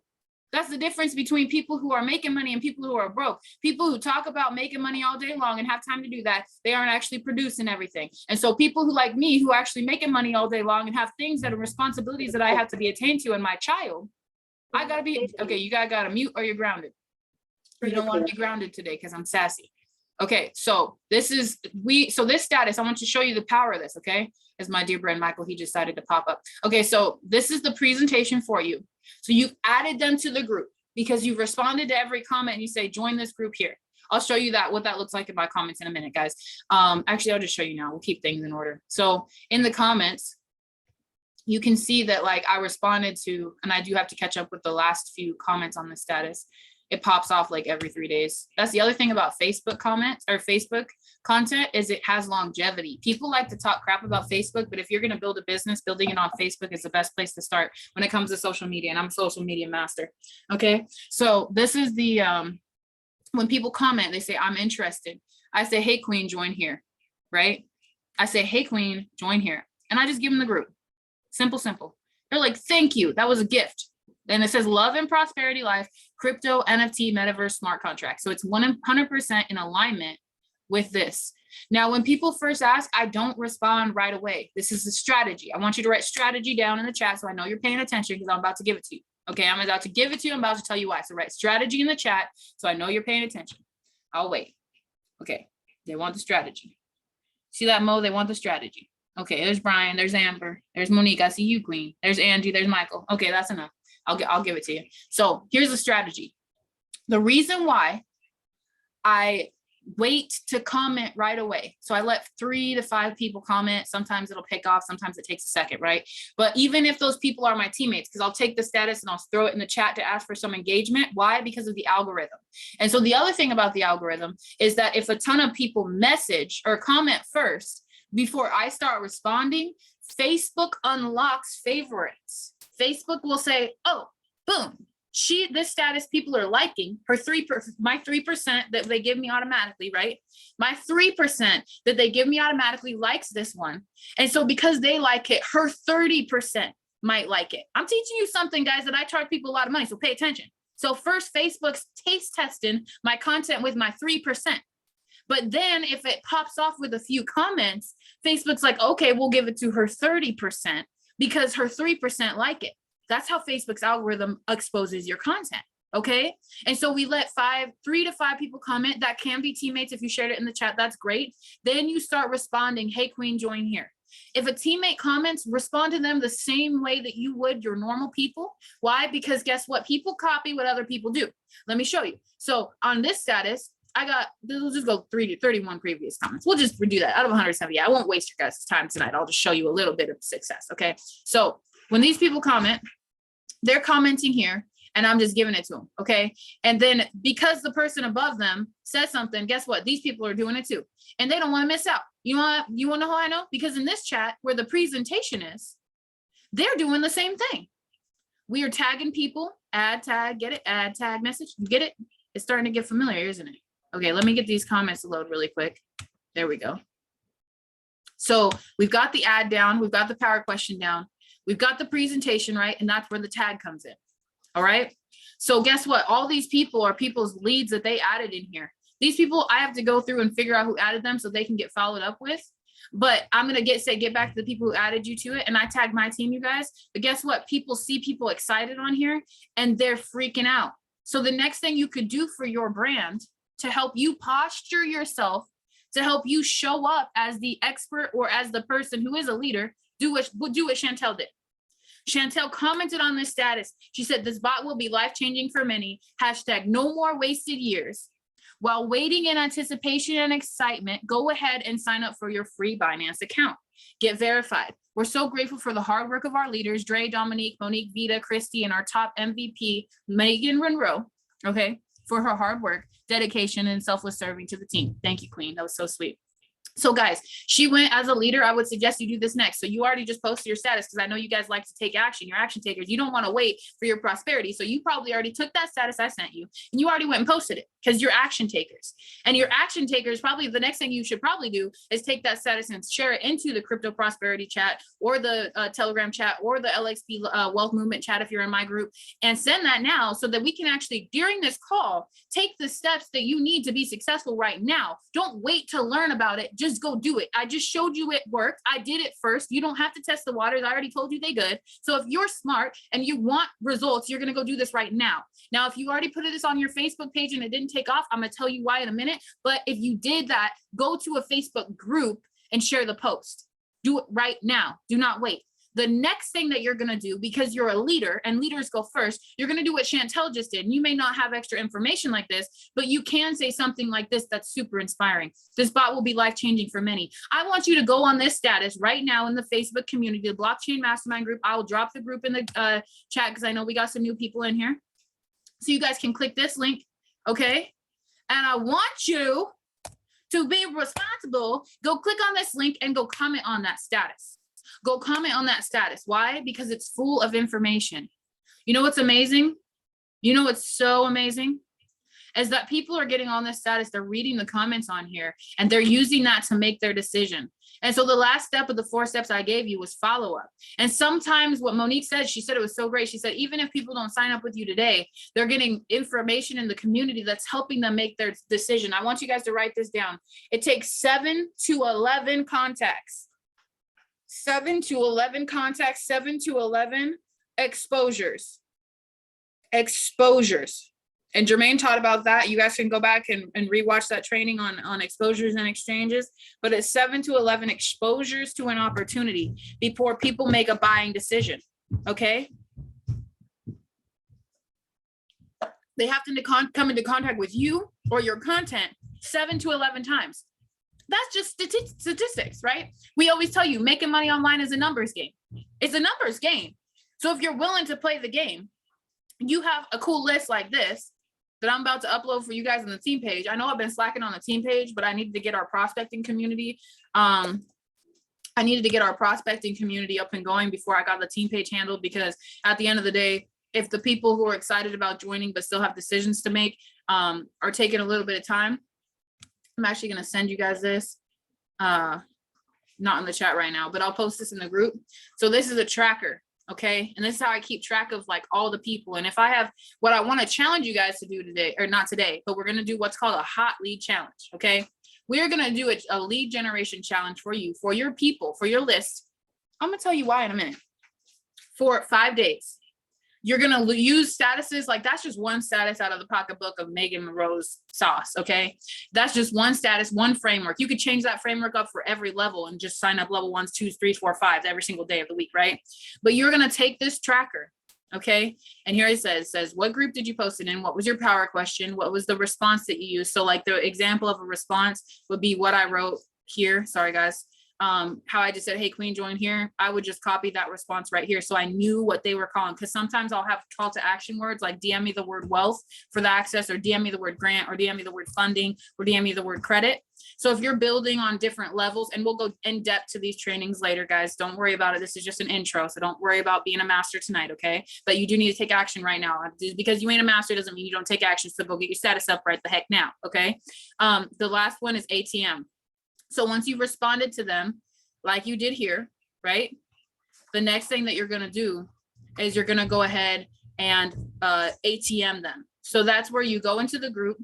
That's the difference between people who are making money and people who are broke. People who talk about making money all day long and have time to do that, they aren't actually producing everything. And so people who like me, who are actually making money all day long and have things that are responsibilities that I have to be attained to, and my child, I gotta be, okay, you gotta mute or you're grounded. You don't want to be grounded today because I'm sassy. Okay, so this is, so this status, I want to show you the power of this, okay? As my dear friend Michael, he just decided to pop up. Okay, so this is the presentation for you. So you've added them to the group because you've responded to every comment and you say, join this group here. I'll show you what that looks like in my comments in a minute, guys. Actually, I'll just show you now. We'll keep things in order. So in the comments, you can see that like I responded to, and I do have to catch up with the last few comments on the status. It pops off like every 3 days. That's the other thing about Facebook comments or Facebook content is it has longevity. People like to talk crap about Facebook, but if you're going to build a business, building it on Facebook is the best place to start when it comes to social media. And I'm a social media master. Okay. So this is the, when people comment, they say, I'm interested. I say, hey, queen, join here. Right. I say, hey, queen, join here. And I just give them the group. Simple, simple. They're like, thank you. That was a gift. And it says love and prosperity life, crypto, NFT, metaverse, smart contract. So it's 100% in alignment with this. Now, when people first ask, I don't respond right away. This is a strategy. I want you to write strategy down in the chat so I know you're paying attention because I'm about to give it to you. Okay, I'm about to give it to you. I'm about to tell you why. So write strategy in the chat so I know you're paying attention. I'll wait. Okay, they want the strategy. See that, Mo? They want the strategy. Okay, there's Brian, there's Amber, there's Monique. I see you, Queen. There's Angie, there's Michael. Okay, that's enough. I'll give it to you. So here's the strategy. The reason why I wait to comment right away. So I let 3 to 5 people comment. Sometimes it'll pick off. Sometimes it takes a second, right? But even if those people are my teammates, because I'll take the status and I'll throw it in the chat to ask for some engagement. Why? Because of the algorithm. And so the other thing about the algorithm is that if a ton of people message or comment first before I start responding, Facebook unlocks favorites. Facebook will say, oh, boom, this status people are liking her my 3% that they give me automatically, right? My 3% that they give me automatically likes this one. And so because they like it, her 30% might like it. I'm teaching you something, guys, that I charge people a lot of money. So pay attention. So first, Facebook's taste testing my content with my 3%. But then if it pops off with a few comments, Facebook's like, okay, we'll give it to her 30% because her 3% like it. That's how Facebook's algorithm exposes your content. Okay. And so we let 3 to 5 people comment. That can be teammates. If you shared it in the chat, that's great. Then you start responding, hey, queen, join here. If a teammate comments, respond to them the same way that you would your normal people. Why? Because guess what? People copy what other people do. Let me show you. So on this status, we'll just go 31 previous comments. We'll just redo that out of 170. I won't waste your guys' time tonight. I'll just show you a little bit of success. Okay. So when these people comment, they're commenting here and I'm just giving it to them. Okay. And then because the person above them says something, guess what? These people are doing it too. And they don't want to miss out. You want to know how I know? Because in this chat where the presentation is, they're doing the same thing. We are tagging people, add tag, get it, add tag message, get it. It's starting to get familiar, isn't it? Okay, let me get these comments to load really quick. There we go. So we've got the ad down. We've got the power question down. We've got the presentation, right? And that's where the tag comes in. All right. So guess what? All these people are people's leads that they added in here. These people, I have to go through and figure out who added them so they can get followed up with. But I'm going to get back to the people who added you to it. And I tag my team, you guys. But guess what? People see people excited on here and they're freaking out. So the next thing you could do for your brand to help you posture yourself, to help you show up as the expert or as the person who is a leader, do what Chantel did. Chantel commented on this status. She said, this bot will be life-changing for many. # no more wasted years. While waiting in anticipation and excitement, go ahead and sign up for your free Binance account. Get verified. We're so grateful for the hard work of our leaders, Dre, Dominique, Monique, Vita, Christy, and our top MVP, Megan Monroe, okay, for her hard work, dedication, and selfless serving to the team. Thank you, Queen. That was so sweet. So guys, she went as a leader. I would suggest you do this next. So you already just posted your status because I know you guys like to take action. You're action takers. You don't want to wait for your prosperity. So you probably already took that status I sent you and you already went and posted it because you're action takers. And your action takers, probably the next thing you should probably do is take that status and share it into the crypto prosperity chat or the Telegram chat or the LXP wealth movement chat if you're in my group, and send that now so that we can actually, during this call, take the steps that you need to be successful right now. Don't wait to learn about it. Just go do it. I just showed you it worked. I did it first. You don't have to test the waters. I already told you they good. So if you're smart and you want results, you're going to go do this right now. Now, if you already put this on your Facebook page and it didn't take off, I'm going to tell you why in a minute. But if you did that, go to a Facebook group and share the post. Do it right now. Do not wait. The next thing that you're going to do, because you're a leader and leaders go first, you're going to do what Chantel just did. And you may not have extra information like this, but you can say something like this that's super inspiring. This bot will be life-changing for many. I want you to go on this status right now in the Facebook community, the Blockchain Mastermind group. I'll drop the group in the chat because I know we got some new people in here. So you guys can click this link, okay? And I want you to be responsible. Go click on this link and go comment on that status. Go comment on that status. Why? Because it's full of information. You know what's amazing? You know what's so amazing? Is that people are getting on this status, they're reading the comments on here, and they're using that to make their decision. And so the last step of the 4 steps I gave you was follow up. And sometimes what Monique said, she said it was so great. She said, even if people don't sign up with you today, they're getting information in the community that's helping them make their decision. I want you guys to write this down. It takes 7 to 11 contacts. 7 to 11 contacts, 7 to 11 exposures. And Jermaine taught about that. You guys can go back and rewatch that training on exposures and exchanges. But it's 7 to 11 exposures to an opportunity before people make a buying decision. Okay. They have to come into contact with you or your content 7 to 11 times. That's just statistics, right? We always tell you making money online is a numbers game. It's a numbers game. So if you're willing to play the game, you have a cool list like this that I'm about to upload for you guys on the team page. I know I've been slacking on the team page, but I needed to get our prospecting community. I needed to get our prospecting community up and going before I got the team page handled, because at the end of the day, if the people who are excited about joining but still have decisions to make are taking a little bit of time, I'm actually going to send you guys this. Not in the chat right now, but I'll post this in the group. So this is a tracker. Okay. And this is how I keep track of like all the people. And if I have what I want to challenge you guys to do today, or not today, but we're going to do what's called a hot lead challenge. Okay. We're going to do a lead generation challenge for you, for your people, for your list. I'm going to tell you why in a minute. For 5 days. You're going to use statuses. Like that's just one status out of the pocketbook of Megan Monroe's sauce. Okay. That's just one status, one framework. You could change that framework up for every level and just sign up level 1s, 2s, 3s, 4, 5s every single day of the week. Right. But you're going to take this tracker. Okay. And here it says, what group did you post it in? What was your power question? What was the response that you used? So like the example of a response would be what I wrote here. Sorry, guys. How I just said, hey, Queen, join here. I would just copy that response right here. So I knew what they were calling, because sometimes I'll have call to action words like DM me the word wealth for the access, or DM me the word grant, or DM me the word funding, or DM me the word credit. So if you're building on different levels, and we'll go in depth to these trainings later, guys, don't worry about it. This is just an intro. So don't worry about being a master tonight. Okay. But you do need to take action right now. Because you ain't a master doesn't mean you don't take action. So go get your status up right the heck now. Okay. The last one is ATM. So once you've responded to them, like you did here, right? The next thing that you're going to do is you're going to go ahead and ATM them. So that's where you go into the group.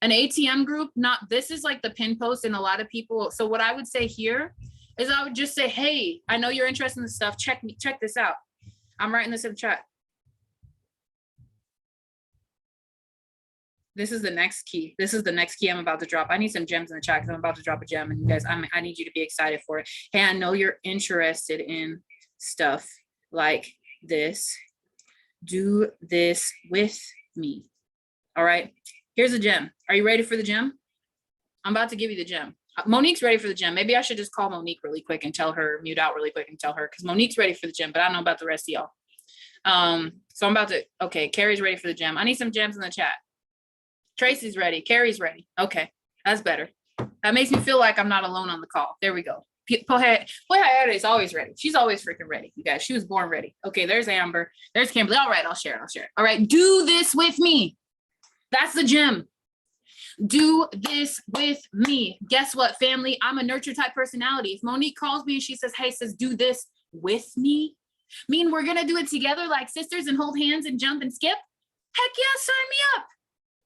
An ATM group, this is like the pin post, and a lot of people. So what I would say here is I would just say, hey, I know you're interested in this stuff. Check this out. I'm writing this in the chat. This is the next key. This is the next key I'm about to drop. I need some gems in the chat because I'm about to drop a gem, and you guys, I need you to be excited for it. Hey, I know you're interested in stuff like this. Do this with me. All right. Here's a gem. Are you ready for the gem? I'm about to give you the gem. Monique's ready for the gem. Maybe I should just call Monique really quick and tell her, mute out really quick and tell her, because Monique's ready for the gem, but I don't know about the rest of y'all. So I'm about to, okay, Carrie's ready for the gem. I need some gems in the chat. Tracy's ready. Carrie's ready. Okay, that's better. That makes me feel like I'm not alone on the call. There we go. Poyayere is always ready. She's always freaking ready, you guys. She was born ready. Okay, there's Amber. There's Kimberly. All right, I'll share it. All right, do this with me. That's the gem. Do this with me. Guess what, family? I'm a nurture type personality. If Monique calls me and she says, hey, do this with me, mean we're going to do it together like sisters and hold hands and jump and skip? Heck yeah, sign me up.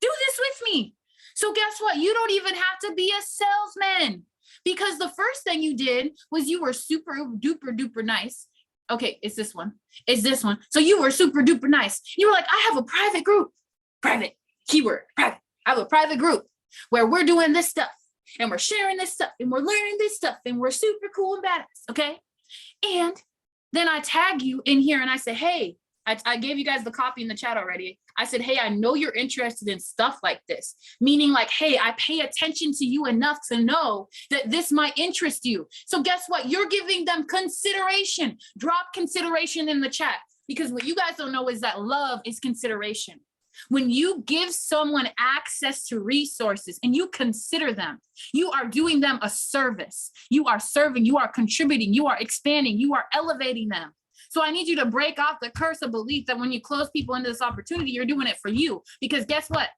Do this with me. So guess what? You don't even have to be a salesman, because the first thing you did was you were super duper duper nice. Okay, it's this one. It's this one. So you were super duper nice. You were like, I have a private group. Private. Keyword. Private. I have a private group where we're doing this stuff and we're sharing this stuff and we're learning this stuff and we're super cool and badass. Okay. And then I tag you in here and I say, hey, I gave you guys the copy in the chat already. I said, hey, I know you're interested in stuff like this, meaning like, hey, I pay attention to you enough to know that this might interest you. So guess what? You're giving them consideration. Drop consideration in the chat, because what you guys don't know is that love is consideration. When you give someone access to resources and you consider them, you are doing them a service. You are serving, you are contributing, you are expanding, you are elevating them. So I need you to break off the curse of belief that when you close people into this opportunity, you're doing it for you. Because guess what?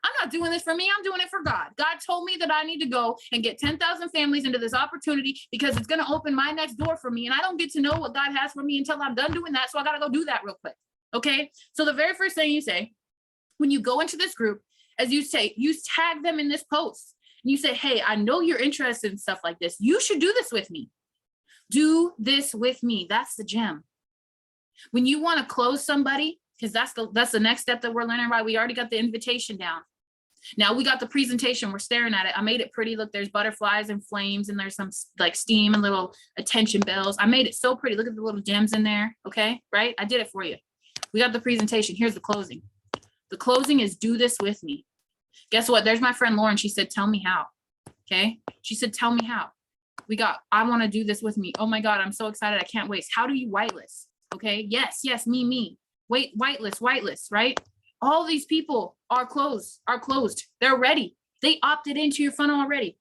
I'm not doing this for me. I'm doing it for God. God told me that I need to go and get 10,000 families into this opportunity because it's going to open my next door for me. And I don't get to know what God has for me until I'm done doing that. So I got to go do that real quick. Okay. So the very first thing you say when you go into this group, as you say, you tag them in this post and you say, hey, I know you're interested in stuff like this. You should do this with me. Do this with me. That's the gem. When you want to close somebody, because that's the next step that we're learning, right? We already got the invitation down. Now we got the presentation. We're staring at it. I made it pretty. Look, there's butterflies and flames, and there's some like steam and little attention bells. I made it so pretty. Look at the little gems in there. Okay, right? I did it for you. We got the presentation. Here's the closing. The closing is do this with me. Guess what? There's my friend Lauren. She said, tell me how. Okay. She said, tell me how. I want to do this with me. Oh my God, I'm so excited. I can't wait. How do you whitelist? Okay. Yes. Me. Wait, whitelist, right? All these people are closed. They're ready. They opted into your funnel already.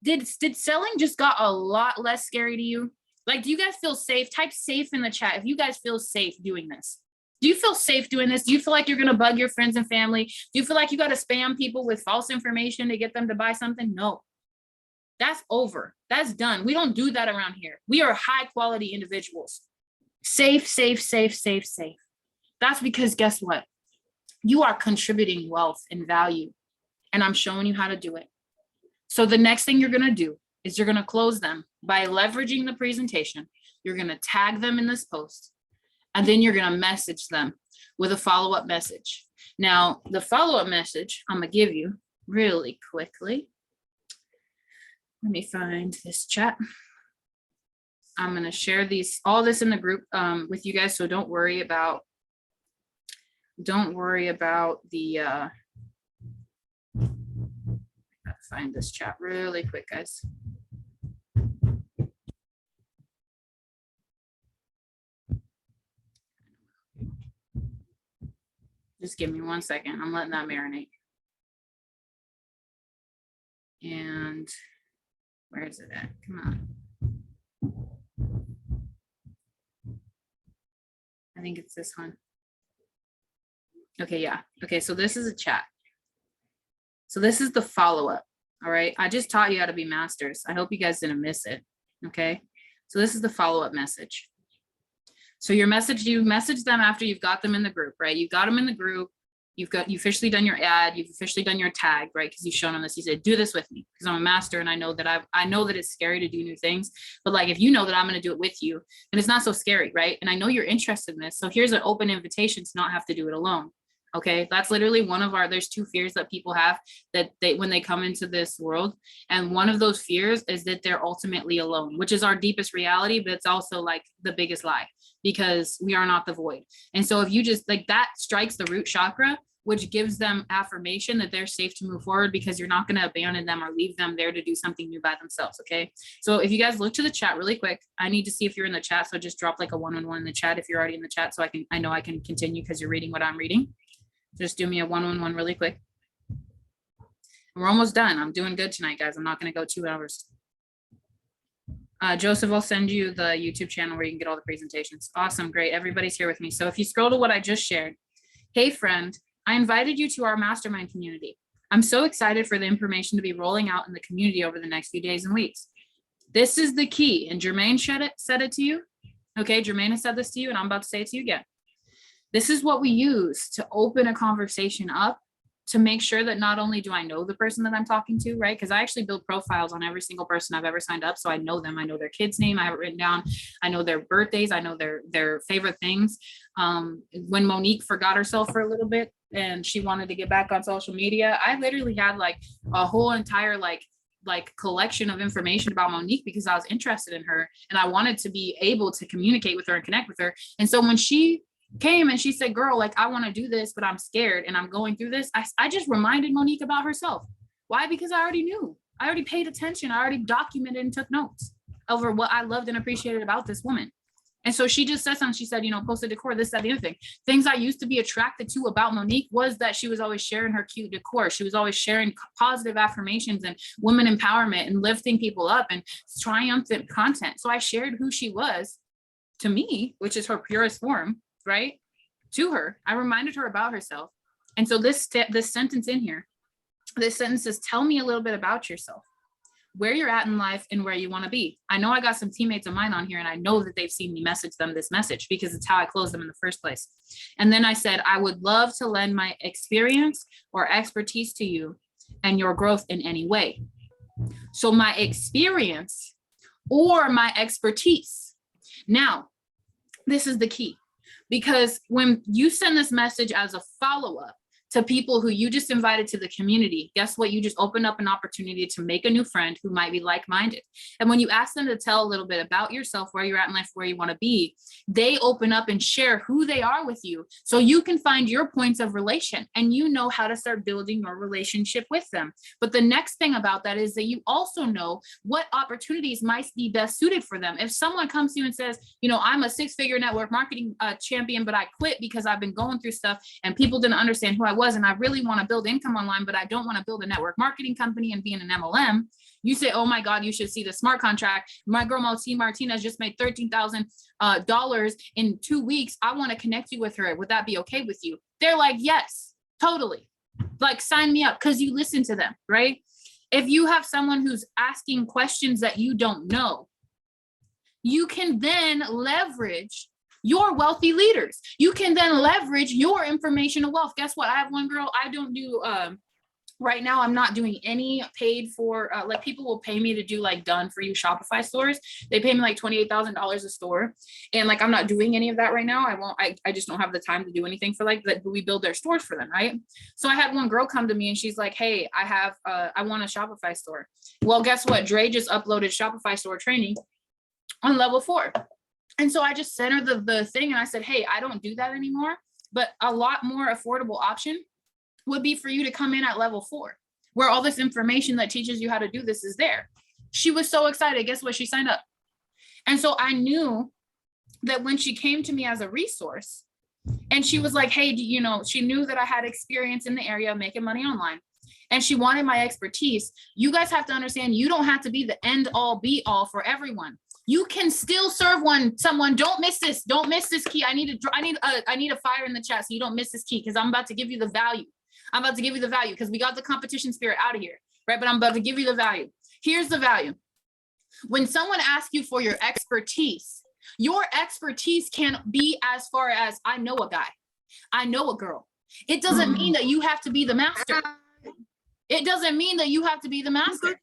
Did selling just got a lot less scary to you? Like, do you guys feel safe? Type safe in the chat if you guys feel safe doing this. Do you feel safe doing this? Do you feel like you're going to bug your friends and family? Do you feel like you got to spam people with false information to get them to buy something? No. That's over. That's done. We don't do that around here. We are high quality individuals. Safe. That's because guess what? You are contributing wealth and value, and I'm showing you how to do it. So the next thing you're going to do is you're going to close them by leveraging the presentation. You're going to tag them in this post, and then you're going to message them with a follow-up message. Now, the follow-up message I'm going to give you really quickly. Let me find this chat. I'm going to share all this in the group with you guys. So don't worry about the, gotta find this chat really quick, guys. Just give me 1 second. I'm letting that marinate. And where is it at? Come on. I think it's this one. Okay, yeah. Okay, so this is a chat. So this is the follow-up. All right. I just taught you how to be masters. I hope you guys didn't miss it. Okay. So this is the follow-up message. So you message them after you've got them in the group, right? You got them in the group. You've officially done your ad. You've officially done your tag, right? Because you've shown them this. You said, do this with me because I'm a master and I know that I know that it's scary to do new things. But like, if you know that I'm going to do it with you, then it's not so scary, right? And I know you're interested in this. So here's an open invitation to not have to do it alone. Okay, that's literally there's two fears that people have when they come into this world. And one of those fears is that they're ultimately alone, which is our deepest reality, but it's also like the biggest lie because we are not the void. And so if you just like that strikes the root chakra, which gives them affirmation that they're safe to move forward because you're not going to abandon them or leave them there to do something new by themselves. Okay. So if you guys look to the chat really quick, I need to see if you're in the chat. So just drop like a 111 in the chat if you're already in the chat. So I know I can continue because you're reading what I'm reading. Just do me a 111 really quick. We're almost done. I'm doing good tonight, guys. I'm not going to go 2 hours. Joseph, I'll send you the YouTube channel where you can get all the presentations. Awesome. Great. Everybody's here with me. So if you scroll to what I just shared, hey friend, I invited you to our mastermind community. I'm so excited for the information to be rolling out in the community over the next few days and weeks. This is the key. And Jermaine said it to you. Okay, Jermaine has said this to you, and I'm about to say it to you again. This is what we use to open a conversation up, to make sure that not only do I know the person that I'm talking to, right? Because I actually build profiles on every single person I've ever signed up. So I know them. I know their kid's name. I have it written down. I know their birthdays. I know their favorite things. When Monique forgot herself for a little bit and she wanted to get back on social media, I literally had like a whole entire like collection of information about Monique because I was interested in her and I wanted to be able to communicate with her and connect with her. And so when she came and she said, girl, like, I want to do this, but I'm scared and I'm going through this, I just reminded Monique about herself. Why? Because I already knew. I already paid attention. I already documented and took notes over what I loved and appreciated about this woman. And so she just said something. She said, you know, posted decor, this, that, the other thing. Things I used to be attracted to about Monique was that she was always sharing her cute decor. She was always sharing positive affirmations and women empowerment and lifting people up and triumphant content. So I shared who she was to me, which is her purest form, right? To her. I reminded her about herself. And so this sentence in here, this sentence says, tell me a little bit about yourself, where you're at in life and where you want to be. I know I got some teammates of mine on here and I know that they've seen me message them this message because it's how I closed them in the first place. And then I said, I would love to lend my experience or expertise to you and your growth in any way. So my experience or my expertise. Now, this is the key, because when you send this message as a follow-up to people who you just invited to the community, guess what? You just open up an opportunity to make a new friend who might be like-minded. And when you ask them to tell a little bit about yourself, where you're at in life, where you want to be, they open up and share who they are with you. So you can find your points of relation and you know how to start building your relationship with them. But the next thing about that is that you also know what opportunities might be best suited for them. If someone comes to you and says, you know, I'm a 6-figure network marketing champion, but I quit because I've been going through stuff and people didn't understand who I was, and I really want to build income online, but I don't want to build a network marketing company and be in an MLM. You say, oh my God, you should see the smart contract. My girl Martinez just made $13,000 in 2 weeks. I want to connect you with her. Would that be okay with you? They're like, yes, totally. Like, sign me up, because you listen to them, right? If you have someone who's asking questions that you don't know, you can then leverage your wealthy leaders. You can then leverage your informational wealth. Guess what? I have one girl, I don't do, right now, I'm not doing any paid for, like, people will pay me to do like done for you Shopify stores. They pay me like $28,000 a store. And like, I'm not doing any of that right now. I just don't have the time to do anything for like that. We build their stores for them. Right. So I had one girl come to me and she's like, hey, I want a Shopify store. Well, guess what? Dre just uploaded Shopify store training on level 4. And so I just sent her the thing and I said, hey, I don't do that anymore, but a lot more affordable option would be for you to come in at level 4, where all this information that teaches you how to do this is there. She was so excited. Guess what? She signed up. And so I knew that when she came to me as a resource and she was like, hey, you know, she knew that I had experience in the area of making money online and she wanted my expertise. You guys have to understand, you don't have to be the end all be all for everyone. You can still serve someone. Don't miss this. Don't miss this key. I need a fire in the chat so you don't miss this key, because I'm about to give you the value. I'm about to give you the value because we got the competition spirit out of here, right? But I'm about to give you the value. Here's the value. When someone asks you for your expertise can be as far as, I know a guy, I know a girl. It doesn't mean that you have to be the master. It doesn't mean that you have to be the master.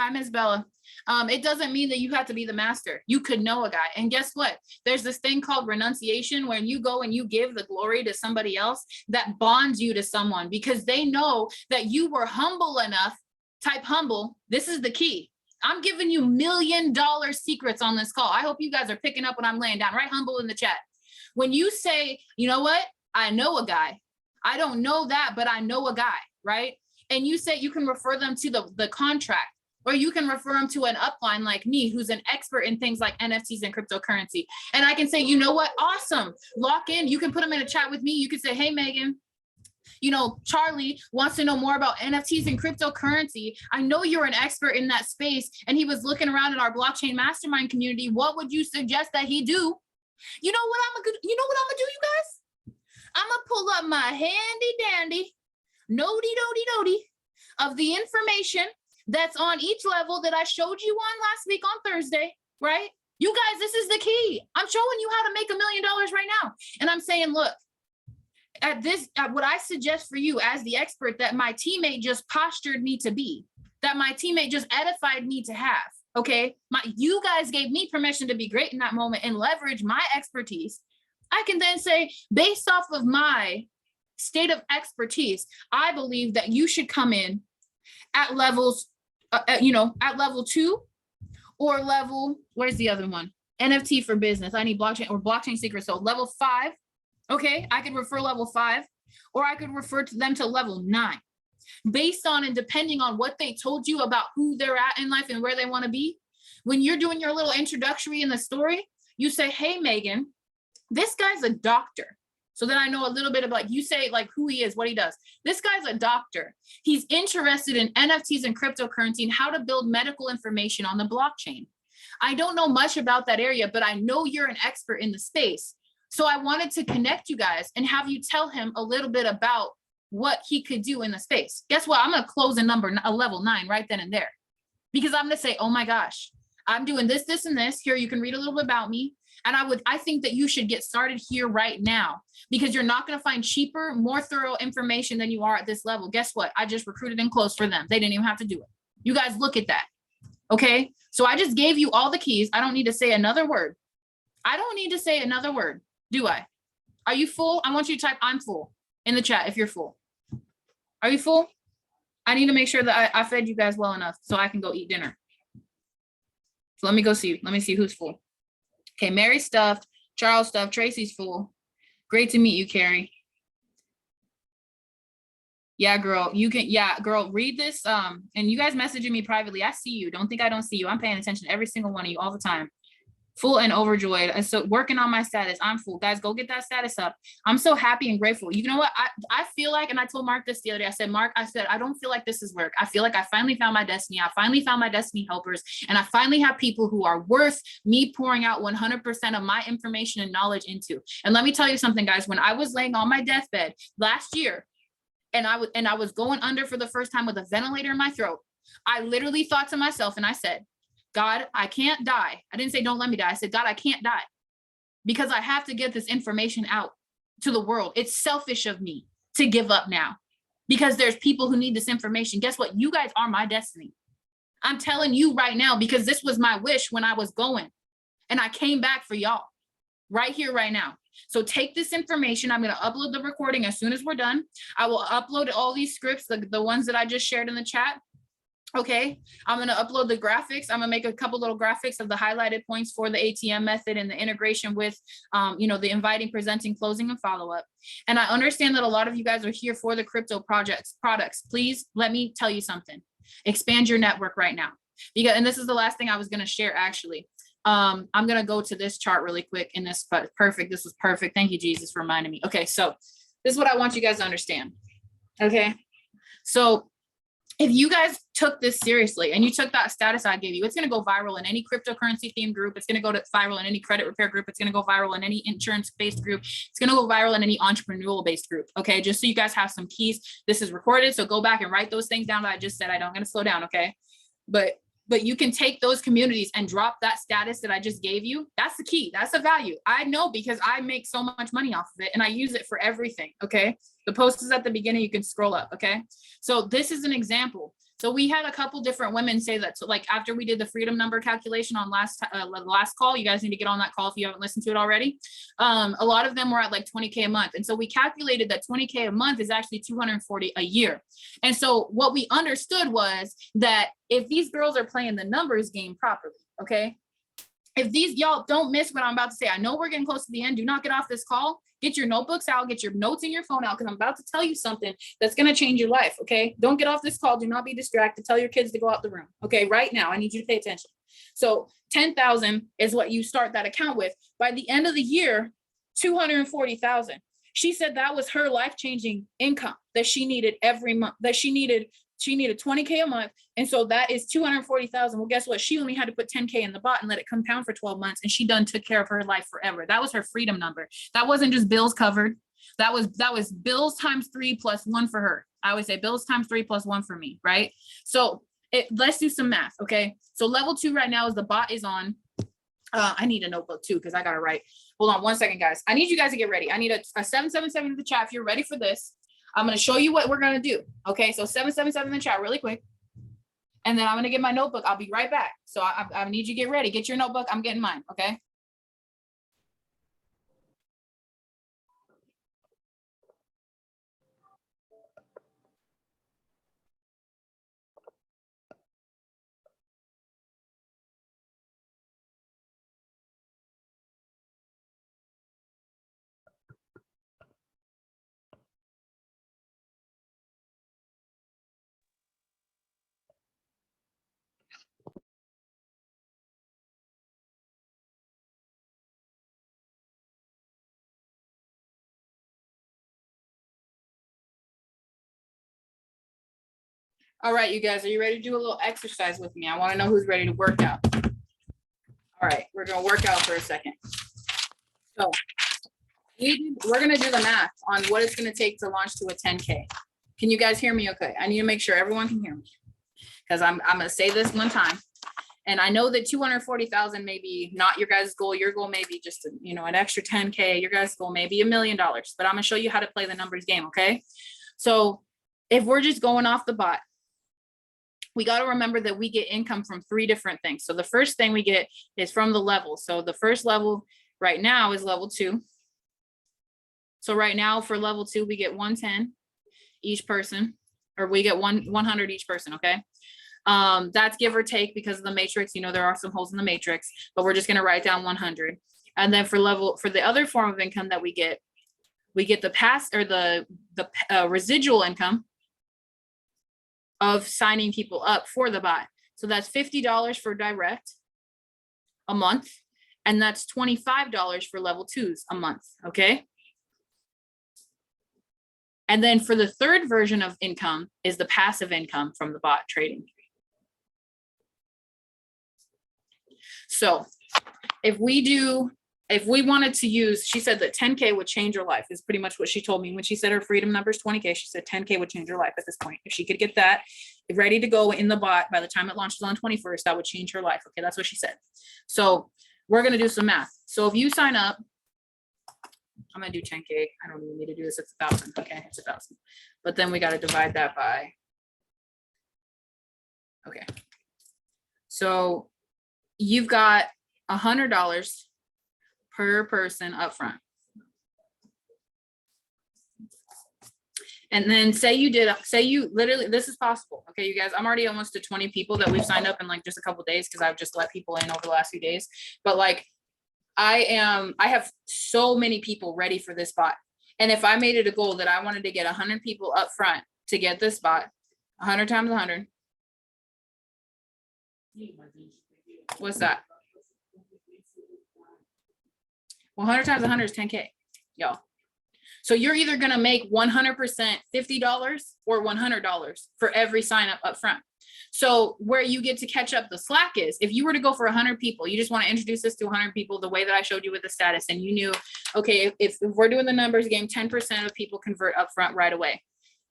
Hi, Miss Bella. It doesn't mean that you have to be the master. You could know a guy. And guess what? There's this thing called renunciation, when you go and you give the glory to somebody else, that bonds you to someone because they know that you were humble enough. Type humble. This is the key. I'm giving you $1 million secrets on this call. I hope you guys are picking up what I'm laying down. Write humble in the chat. When you say, you know what? I know a guy. I don't know that, but I know a guy, right? And you say you can refer them to the contract. Or you can refer them to an upline like me, who's an expert in things like NFTs and cryptocurrency. And I can say, you know what? Awesome. Lock in. You can put them in a chat with me. You can say, hey, Megan, You know, Charlie wants to know more about NFTs and cryptocurrency. I know you're an expert in that space, and he was looking around in our Blockchain Mastermind community. What would you suggest that he do? You know what I'm gonna do, you guys? I'm gonna pull up my handy dandy notey of the information that's on each level that I showed you on last week on Thursday, right? You guys, this is the key. I'm showing you how to make $1 million right now. And I'm saying, look, at what I suggest for you as the expert that my teammate just postured me to be, that my teammate just edified me to have, okay? You guys gave me permission to be great in that moment and leverage my expertise. I can then say, based off of my state of expertise, I believe that you should come in at levels, at level 2 or level, where's the other one? NFT for business. I need blockchain or blockchain secrets. So level 5. Okay, I could refer level 5, or I could refer to them to level 9 based on and depending on what they told you about who they're at in life and where they want to be. When you're doing your little introductory in the story, you say, hey, Megan, this guy's a doctor. So then I know a little bit about, you say like who he is, what he does. This guy's a doctor. He's interested in NFTs and cryptocurrency and how to build medical information on the blockchain. I don't know much about that area, but I know you're an expert in the space. So I wanted to connect you guys and have you tell him a little bit about what he could do in the space. Guess what? I'm going to close a level 9 right then and there, because I'm going to say, oh my gosh, I'm doing this, this, and this. Here, you can read a little bit about me. And I think that you should get started here right now, because you're not going to find cheaper, more thorough information than you are at this level. Guess what? I just recruited and closed for them. They didn't even have to do it. You guys look at that. Okay. So I just gave you all the keys. I don't need to say another word. Do I? Are you full? I want you to type I'm full in the chat if you're full. Are you full? I need to make sure that I fed you guys well enough so I can go eat dinner. So let me go see. Let me see who's full. Okay, Mary stuffed, Charles stuffed, Tracy's full. Great to meet you, Carrie. Yeah, girl, read this. And you guys messaging me privately. I see you. Don't think I don't see you. I'm paying attention to every single one of you all the time. Full and overjoyed. And so working on my status. I'm full. Guys, go get that status up. I'm so happy and grateful. You know what? I feel like, and I told Mark this the other day, I said, Mark, I don't feel like this is work. I feel like I finally found my destiny. I finally found my destiny helpers. And I finally have people who are worth me pouring out 100% of my information and knowledge into. And let me tell you something, guys, when I was laying on my deathbed last year, and I was going under for the first time with a ventilator in my throat, I literally thought to myself, and I said, God, I can't die. I didn't say, don't let me die. I said, God, I can't die because I have to get this information out to the world. It's selfish of me to give up now because there's people who need this information. Guess what? You guys are my destiny. I'm telling you right now, because this was my wish when I was going, and I came back for y'all right here, right now. So take this information. I'm going to upload the recording as soon as we're done. I will upload all these scripts, the ones that I just shared in the chat. Okay, I'm going to upload the graphics. I'm going to make a couple little graphics of the highlighted points for the ATM method and the integration with, the inviting, presenting, closing, and follow-up. And I understand that a lot of you guys are here for the crypto products. Please let me tell you something. Expand your network right now. And this is the last thing I was going to share, actually. I'm going to go to this chart really quick in this, but perfect. This was perfect. Thank you, Jesus, for reminding me. Okay, so this is what I want you guys to understand. Okay, so if you guys took this seriously and you took that status I gave you, it's going to go viral in any cryptocurrency themed group. It's going to go viral in any credit repair group. It's going to go viral in any insurance-based group. It's going to go viral in any entrepreneurial-based group. Okay, just so you guys have some keys. This is recorded, so go back and write those things down that I just said. I'm going to slow down, okay? But you can take those communities and drop that status that I just gave you. That's the key. That's the value. I know because I make so much money off of it and I use it for everything, okay? The post is at the beginning. You can scroll up, okay? So this is an example. So we had a couple different women say that, so like after we did the freedom number calculation on the last call, you guys need to get on that call if you haven't listened to it already. A lot of them were at like 20K a month. And so we calculated that 20K a month is actually 240 a year. And so what we understood was that if these girls are playing the numbers game properly, okay? If y'all don't miss what I'm about to say, I know we're getting close to the end. Do not get off this call. Get your notebooks out, get your notes in your phone out, because I'm about to tell you something that's going to change your life, okay? Don't get off this call. Do not be distracted. Tell your kids to go out the room, okay? Right now, I need you to pay attention. So 10,000 is what you start that account with. By the end of the year, 240,000. She said that was her life-changing income that she needed every month, that she needed 20K a month. And so that is 240,000. Well, guess what? She only had to put 10K in the bot and let it compound for 12 months. And she done took care of her life forever. That was her freedom number. That wasn't just bills covered. That was bills times 3 plus 1 for her. I always say bills times 3 plus 1 for me, right? So let's do some math, okay? So level 2 right now is the bot is on. I need a notebook too, because I got to write. Hold on one second, guys. I need you guys to get ready. I need a 777 in the chat if you're ready for this. I'm going to show you what we're going to do. Okay, so 777 in the chat really quick. And then I'm going to get my notebook. I'll be right back. So I need you to get ready. Get your notebook. I'm getting mine, okay? All right, you guys, are you ready to do a little exercise with me? I want to know who's ready to work out. All right, we're going to work out for a second. So we're going to do the math on what it's going to take to launch to a 10K. Can you guys hear me okay? I need to make sure everyone can hear me, because I'm going to say this one time. And I know that 240,000 may be not your guys' goal. Your goal may be just, an extra 10K. Your guys' goal may be $1 million, but I'm going to show you how to play the numbers game, okay? So if we're just going off the bot, we got to remember that we get income from 3 different things. So the first thing we get is from the level. So the first level right now is level 2. So right now for level 2, we get 110 each person, or we get 100 each person, okay? That's give or take because of the matrix. There are some holes in the matrix, but we're just going to write down 100. And then for the other form of income that we get the residual income of signing people up for the bot. So that's $50 for direct a month, and that's $25 for level 2s a month, okay? And then for the third version of income is the passive income from the bot trading. So if we wanted to use, she said that 10K would change her life is pretty much what she told me when she said her freedom number is 20K. She said 10K would change her life at this point. If she could get that ready to go in the bot by the time it launches on 21st, that would change her life. Okay, that's what she said. So we're going to do some math. So if you sign up, I'm going to do 10K. I don't even need to do this. It's 1,000. Okay, it's 1,000. But then we got to divide that by. Okay. So you've got $100 per person up front. And then say you literally, this is possible. Okay, you guys, I'm already almost to 20 people that we've signed up in like just a couple days because I've just let people in over the last few days. But like I have so many people ready for this bot. And if I made it a goal that I wanted to get 100 people up front to get this bot, 100 times 100. What's that? 100 times 100 is 10K, y'all. So you're either going to make 100% $50 or $100 for every sign up front. So where you get to catch up the slack is if you were to go for 100 people, you just want to introduce this to 100 people the way that I showed you with the status. And you knew, okay, if we're doing the numbers game, 10% of people convert up front right away.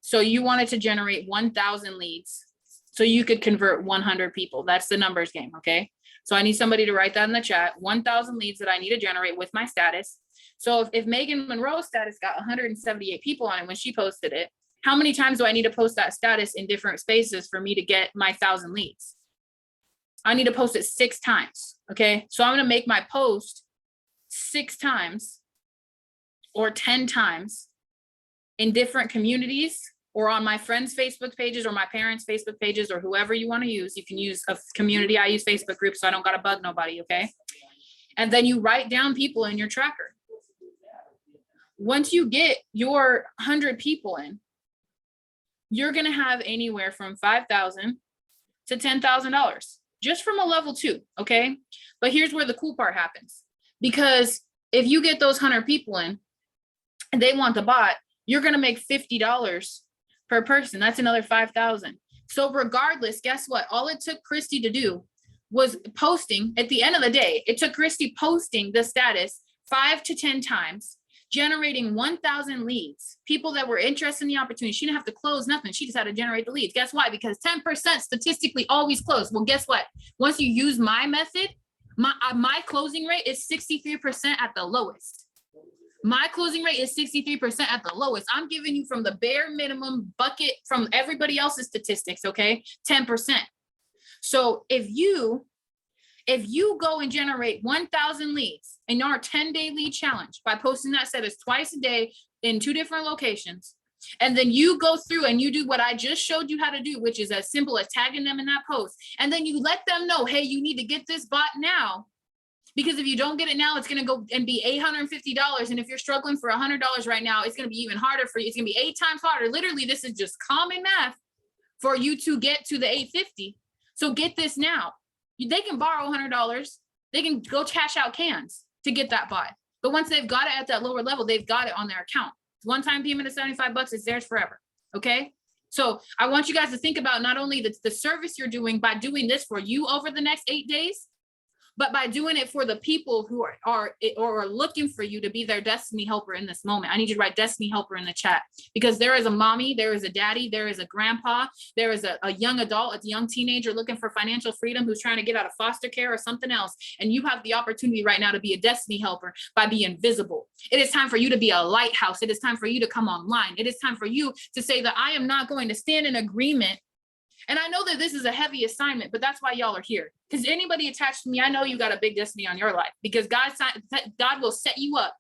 So you wanted to generate 1,000 leads so you could convert 100 people. That's the numbers game, okay? So I need somebody to write that in the chat, 1,000 leads that I need to generate with my status. So if Megan Monroe's status got 178 people on it when she posted it, how many times do I need to post that status in different spaces for me to get my 1,000 leads? I need to post it 6 times, okay? So I'm gonna make my post 6 times or 10 times in different communities or on my friends' Facebook pages or my parents' Facebook pages or whoever you wanna use. You can use a community. I use Facebook groups, so I don't gotta bug nobody, okay? And then you write down people in your tracker. Once you get your 100 people in, you're going to have anywhere from $5,000 to $10,000 just from a level 2. Okay. But here's where the cool part happens, because if you get those 100 people in and they want the bot, you're going to make $50 per person. That's another 5,000. So regardless, guess what? All it took Christy to do was posting. At the end of the day, it took Christy posting the status 5 to 10 times, generating 1,000 leads, people that were interested in the opportunity. She didn't have to close nothing. She just had to generate the leads. Guess why? Because 10% statistically always close. Well, guess what? Once you use my method, my closing rate is 63% at the lowest. My closing rate is 63% at the lowest. I'm giving you from the bare minimum bucket from everybody else's statistics, okay? 10%. So if you go and generate 1,000 leads in our 10-day lead challenge by posting that status twice a day in 2 different locations, and then you go through and you do what I just showed you how to do, which is as simple as tagging them in that post, and then you let them know, hey, you need to get this bot now, because if you don't get it now, it's going to go and be $850. And if you're struggling for $100 right now, it's going to be even harder for you. It's going to be 8 times harder. Literally, this is just common math for you to get to the $850. So get this now. They can borrow $100. They can go cash out cans to get that bot. But once they've got it at that lower level, they've got it on their account. One-time payment of $75, it's theirs forever. Okay. So I want you guys to think about not only the service you're doing by doing this for you over the next 8 days, but by doing it for the people who are looking for you to be their destiny helper in this moment. I need you to write destiny helper in the chat, because there is a mommy, there is a daddy, there is a grandpa, there is a young adult, a young teenager looking for financial freedom who's trying to get out of foster care or something else. And you have the opportunity right now to be a destiny helper by being visible. It is time for you to be a lighthouse. It is time for you to come online. It is time for you to say that I am not going to stand in agreement. And I know that this is a heavy assignment, but that's why y'all are here. Because anybody attached to me, I know you got a big destiny on your life, because God will set you up.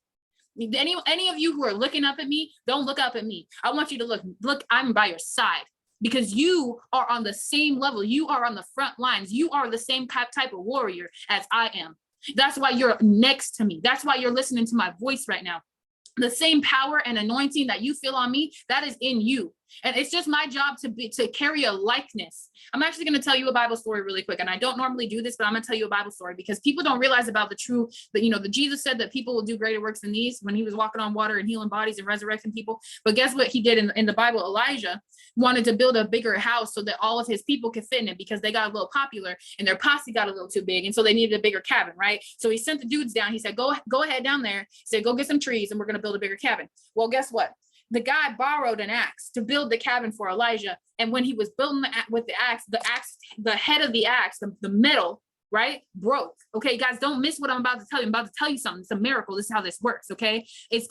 Any of you who are looking up at me, don't look up at me. I want you to look, I'm by your side, because you are on the same level. You are on the front lines. You are the same type of warrior as I am. That's why you're next to me. That's why you're listening to my voice right now. The same power and anointing that you feel on me, that is in you. And it's just my job to carry a likeness. I'm actually going to tell you a Bible story really quick. And I don't normally do this, but I'm going to tell you a Bible story, because people don't realize about the Jesus said that people will do greater works than these when he was walking on water and healing bodies and resurrecting people. But guess what he did in the Bible? Elijah wanted to build a bigger house so that all of his people could fit in it, because they got a little popular and their posse got a little too big. And so they needed a bigger cabin, right? So he sent the dudes down. He said, go ahead down there. He said, go get some trees and we're going to build a bigger cabin. Well, guess what? The guy borrowed an axe to build the cabin for Elijah. And when he was building the axe, the head of the axe, the metal, right, broke. Okay, guys, don't miss what I'm about to tell you. I'm about to tell you something. It's a miracle. This is how this works, okay?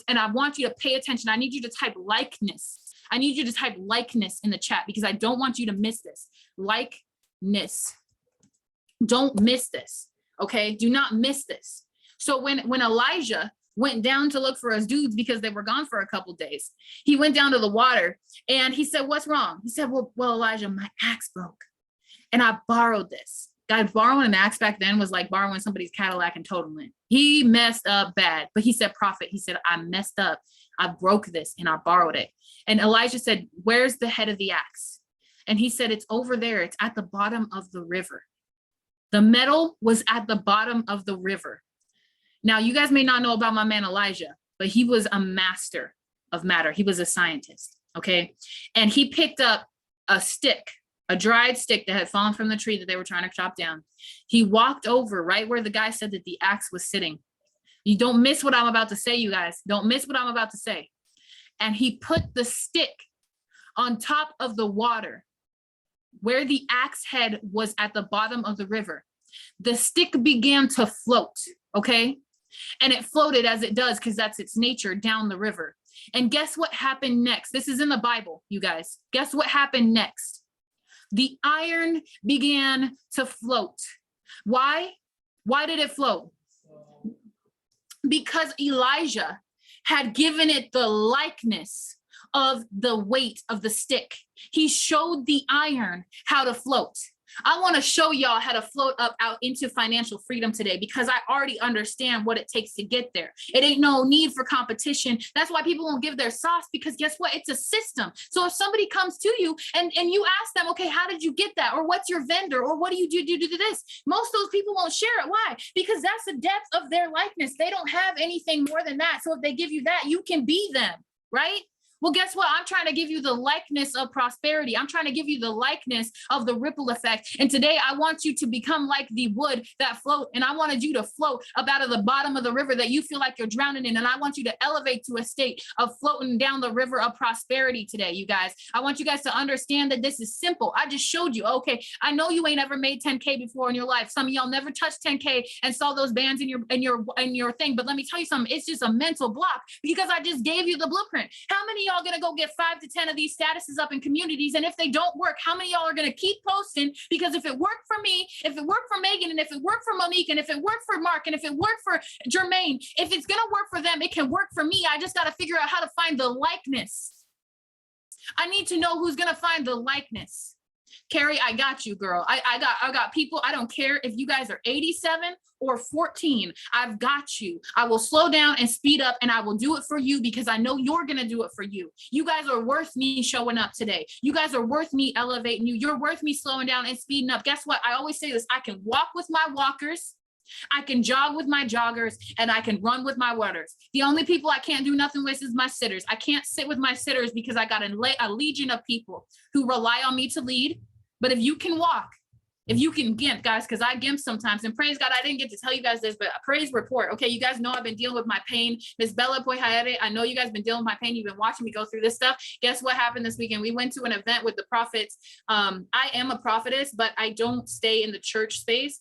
And I want you to pay attention. I need you to type likeness. I need you to type likeness in the chat, because I don't want you to miss this. Likeness. Don't miss this, okay? Do not miss this. So when Elijah went down to look for his dudes, because they were gone for a couple days, he went down to the water and he said, what's wrong? He said, well, Elijah, my axe broke and I borrowed this. Guys, borrowing an axe back then was like borrowing somebody's Cadillac and totaling it. He messed up bad, but he said, prophet, he said, I messed up. I broke this and I borrowed it. And Elijah said, where's the head of the axe? And he said, it's over there. It's at the bottom of the river. The metal was at the bottom of the river. Now, you guys may not know about my man Elijah, but he was a master of matter. He was a scientist, okay? And he picked up a stick, a dried stick that had fallen from the tree that they were trying to chop down. He walked over right where the guy said that the axe was sitting. You don't miss what I'm about to say, you guys. Don't miss what I'm about to say. And he put the stick on top of the water where the axe head was at the bottom of the river. The stick began to float, okay? And it floated, as it does, because that's its nature, down the river. And guess what happened next? This is in the Bible, you guys. Guess what happened next? The iron began to float. Why? Why did it float? Because Elijah had given it the likeness of the weight of the stick. He showed the iron how to float. I want to show y'all how to float up out into financial freedom today, because I already understand what it takes to get there. It ain't no need for competition. That's why people won't give their sauce, because guess what? It's a system. So if somebody comes to you and you ask them, okay, how did you get that? Or what's your vendor? Or what do you do this? Most of those people won't share it. Why? Because that's the depth of their likeness. They don't have anything more than that. So if they give you that, you can be them, right? Well, guess what? I'm trying to give you the likeness of prosperity. I'm trying to give you the likeness of the ripple effect. And today I want you to become like the wood that float. And I wanted you to float up out of the bottom of the river that you feel like you're drowning in. And I want you to elevate to a state of floating down the river of prosperity today, you guys. I want you guys to understand that this is simple. I just showed you. Okay, I know you ain't ever made 10K before in your life. Some of y'all never touched 10K and saw those bands in your thing. But let me tell you something. It's just a mental block, because I just gave you the blueprint. How many y'all gonna go get 5 to 10 of these statuses up in communities? And if they don't work, how many y'all are gonna keep posting? Because if it worked for me, if it worked for Megan, and if it worked for Monique, and if it worked for Mark, and if it worked for Jermaine, if it's gonna work for them, it can work for me. I just gotta figure out how to find the likeness. I need to know who's gonna find the likeness. Carrie, I got you, girl. I got people. I don't care if you guys are 87 or 14. I've got you. I will slow down and speed up, and I will do it for you, because I know you're going to do it for you. You guys are worth me showing up today. You guys are worth me elevating you. You're worth me slowing down and speeding up. Guess what? I always say this. I can walk with my walkers. I can jog with my joggers, and I can run with my runners. The only people I can't do nothing with is my sitters. I can't sit with my sitters, because I got a legion of people who rely on me to lead. But if you can walk, if you can gimp, guys, because I gimp sometimes, and praise God, I didn't get to tell you guys this, but praise report. Okay, you guys know I've been dealing with my pain. Miss Bella Poyhaere, I know you guys been dealing with my pain. You've been watching me go through this stuff. Guess what happened this weekend? We went to an event with the prophets. I am a prophetess, but I don't stay in the church space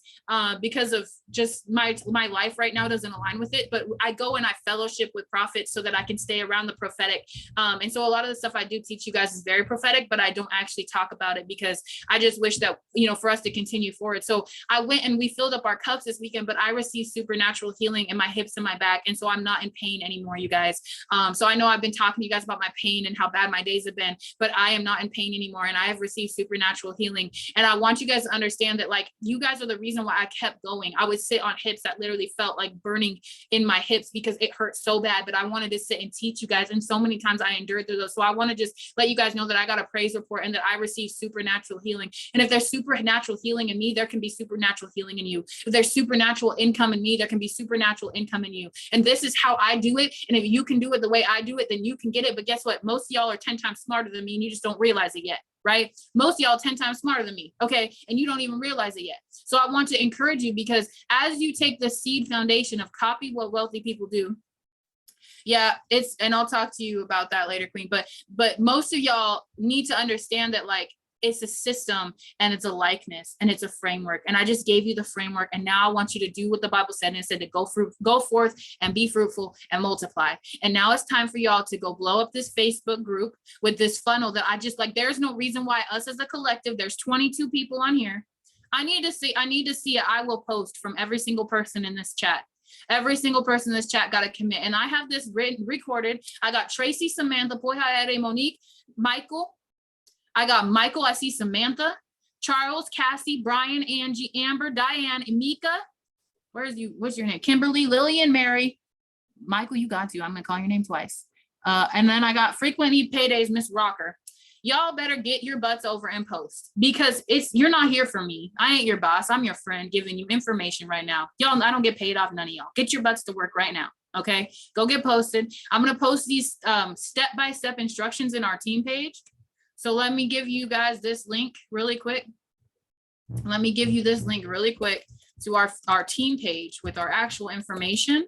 because of just my life right now doesn't align with it. But I go and I fellowship with prophets so that I can stay around the prophetic. And so a lot of the stuff I do teach you guys is very prophetic, but I don't actually talk about it, because I just wish that, for us to continue forward. So I went and we filled up our cups this weekend, but I received supernatural healing in my hips and my back. And so I'm not in pain anymore, you guys. So I know I've been talking to you guys about my pain and how bad my days have been, but I am not in pain anymore. And I have received supernatural healing. And I want you guys to understand that, like, you guys are the reason why I kept going. I would sit on hips that literally felt like burning in my hips because it hurt so bad, but I wanted to sit and teach you guys. And so many times I endured through those. So I want to just let you guys know that I got a praise report and that I received supernatural healing. And if there's supernatural healing in me, there can be supernatural healing in you. If there's supernatural income in me, there can be supernatural income in you. And this is how I do it. And if you can do it the way I do it, then you can get it. But guess what? Most of y'all are 10 times smarter than me, and you just don't realize it yet, right? Most of y'all 10 times smarter than me, okay? And you don't even realize it yet. So I want to encourage you, because as you take the seed foundation of copy what wealthy people do, and I'll talk to you about that later, Queen, but most of y'all need to understand that, like, it's a system and it's a likeness and it's a framework. And I just gave you the framework. And now I want you to do what the Bible said. And it said to go forth and be fruitful and multiply. And now it's time for y'all to go blow up this Facebook group with this funnel that I just, like, there's no reason why us as a collective, there's 22 people on here. I need to see it. I will post from every single person in this chat. Every single person in this chat got to commit. And I have this recorded. I got Tracy, Samantha, Poyhaere, Monique, Michael. I got Michael. I see Samantha, Charles, Cassie, Brian, Angie, Amber, Diane, Emika. What's your name? Kimberly, Lillian, Mary. Michael, you got to. I'm going to call your name twice. And then I got Frequent Need Paydays, Miss Rocker. Y'all better get your butts over and post, because you're not here for me. I ain't your boss. I'm your friend giving you information right now. Y'all, I don't get paid off none of y'all. Get your butts to work right now. Okay, go get posted. I'm going to post these step-by-step instructions in our team page. So let me give you guys this link really quick. Let me give you this link really quick to our team page with our actual information,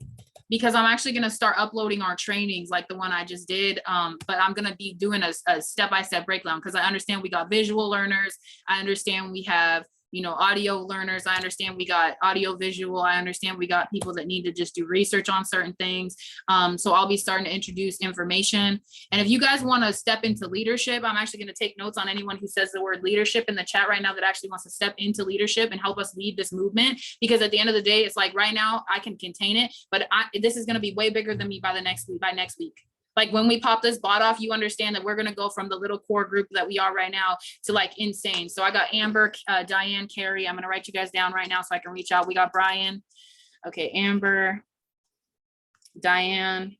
because I'm actually going to start uploading our trainings like the one I just did. But I'm going to be doing a step-by-step breakdown, because I understand we got visual learners. I understand we have, audio learners. I understand we got audio visual. I understand we got people that need to just do research on certain things. So I'll be starting to introduce information. And if you guys want to step into leadership, I'm actually going to take notes on anyone who says the word leadership in the chat right now that actually wants to step into leadership and help us lead this movement. Because at the end of the day, it's like right now I can contain it, but this is going to be way bigger than me by next week. Like when we pop this bot off, you understand that we're going to go from the little core group that we are right now to like insane. So I got Amber, Diane, Carrie. I'm going to write you guys down right now so I can reach out. We got Brian. Okay. Amber, Diane,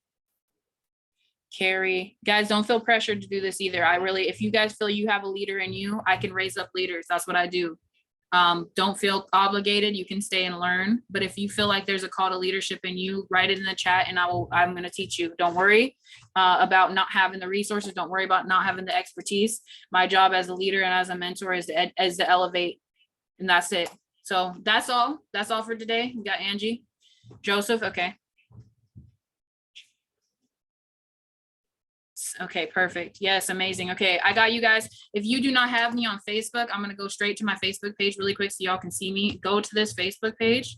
Carrie. Guys, don't feel pressured to do this either. If you guys feel you have a leader in you, I can raise up leaders. That's what I do. Don't feel obligated. You can stay and learn. But if you feel like there's a call to leadership in you, write it in the chat and I'm going to teach you. Don't worry about not having the resources. Don't worry about not having the expertise. My job as a leader and as a mentor is to elevate, and that's it. So that's all for today. We got Angie, Joseph. Okay. Okay, perfect. Yes, amazing. Okay, I got you guys. If you do not have me on Facebook, I'm going to go straight to my Facebook page really quick so y'all can see me. Go to this Facebook page.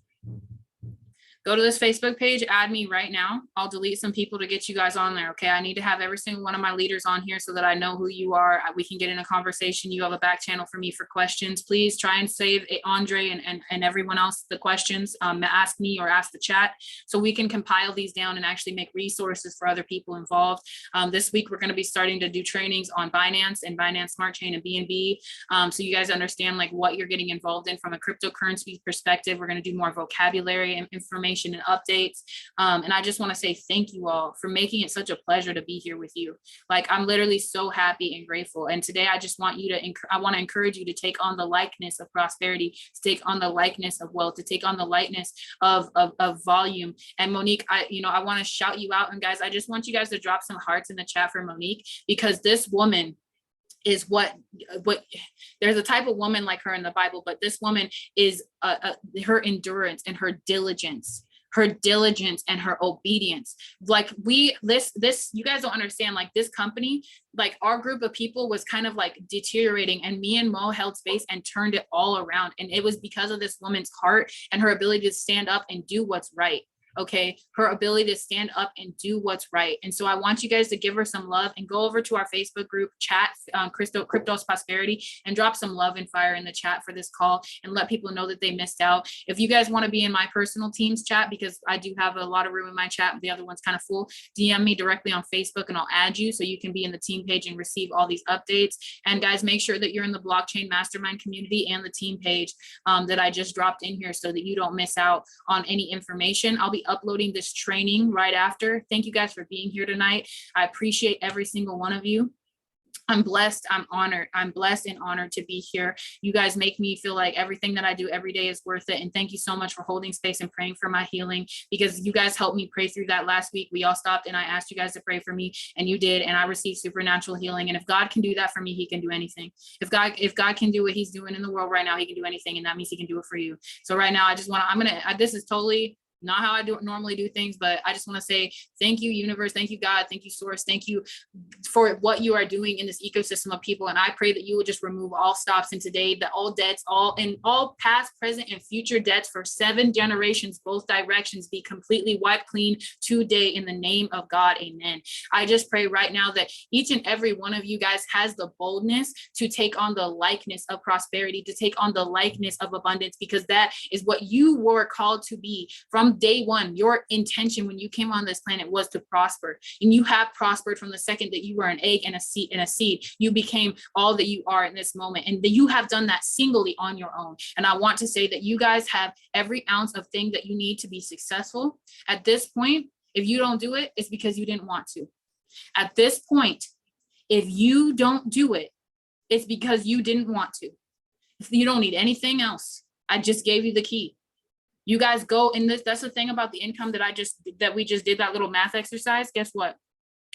Go to this Facebook page, add me right now. I'll delete some people to get you guys on there. Okay. I need to have every single one of my leaders on here so that I know who you are. We can get in a conversation. You have a back channel for me for questions. Please try and save Andre and everyone else the questions. Ask me or ask the chat so we can compile these down and actually make resources for other people involved. This week, we're going to be starting to do trainings on Binance and Binance Smart Chain and BNB. So you guys understand like what you're getting involved in from a cryptocurrency perspective. We're going to do more vocabulary and information and updates. And I just want to say thank you all for making it such a pleasure to be here with you. Like, I'm literally so happy and grateful. And today I just want you to, I want to encourage you to take on the likeness of prosperity, to take on the likeness of wealth, to take on the likeness of volume. And Monique, I want to shout you out. And guys, I just want you guys to drop some hearts in the chat for Monique, because this woman is what there's a type of woman like her in the Bible, but this woman is her endurance and her diligence and her obedience. Like this, you guys don't understand, like this company, like our group of people was kind of like deteriorating, and me and Mo held space and turned it all around. And it was because of this woman's heart and her ability to stand up and do what's right. Okay, her ability to stand up and do what's right. And so I want you guys to give her some love and go over to our Facebook group chat, Crypto's Prosperity, and drop some love and fire in the chat for this call and let people know that they missed out. If you guys want to be in my personal team's chat, because I do have a lot of room in my chat, the other one's kind of full, DM me directly on Facebook and I'll add you so you can be in the team page and receive all these updates. And guys, make sure that you're in the Blockchain Mastermind community and the team page that I just dropped in here so that you don't miss out on any information. I'll be uploading this training right after. Thank you guys for being here tonight. I appreciate every single one of you. I'm blessed. I'm honored. I'm blessed and honored to be here. You guys make me feel like everything that I do every day is worth it. And thank you so much for holding space and praying for my healing, because you guys helped me pray through that last week. We all stopped and I asked you guys to pray for me and you did. And I received supernatural healing. And if God can do that for me, he can do anything. If God can do what he's doing in the world right now, he can do anything. And that means he can do it for you. So right now, this is totally not how I normally do things, but I just want to say thank you, universe. Thank you, God. Thank you, source. Thank you for what you are doing in this ecosystem of people. And I pray that you will just remove all stops in today, that all debts, all past, present, and future debts for 7 generations, both directions, be completely wiped clean today in the name of God. Amen. I just pray right now that each and every one of you guys has the boldness to take on the likeness of prosperity, to take on the likeness of abundance, because that is what you were called to be from day one. Your intention when you came on this planet was to prosper, and you have prospered from the second that you were an egg and a seed. You became all that you are in this moment, and that you have done that singly on your own. And I want to say that you guys have every ounce of thing that you need to be successful. At this point, if you don't do it, it's because you didn't want to. At this point, if you don't do it, it's because you didn't want to. If you don't need anything else, I just gave you the key. You guys go in this. That's the thing about the income that we just did that little math exercise. Guess what?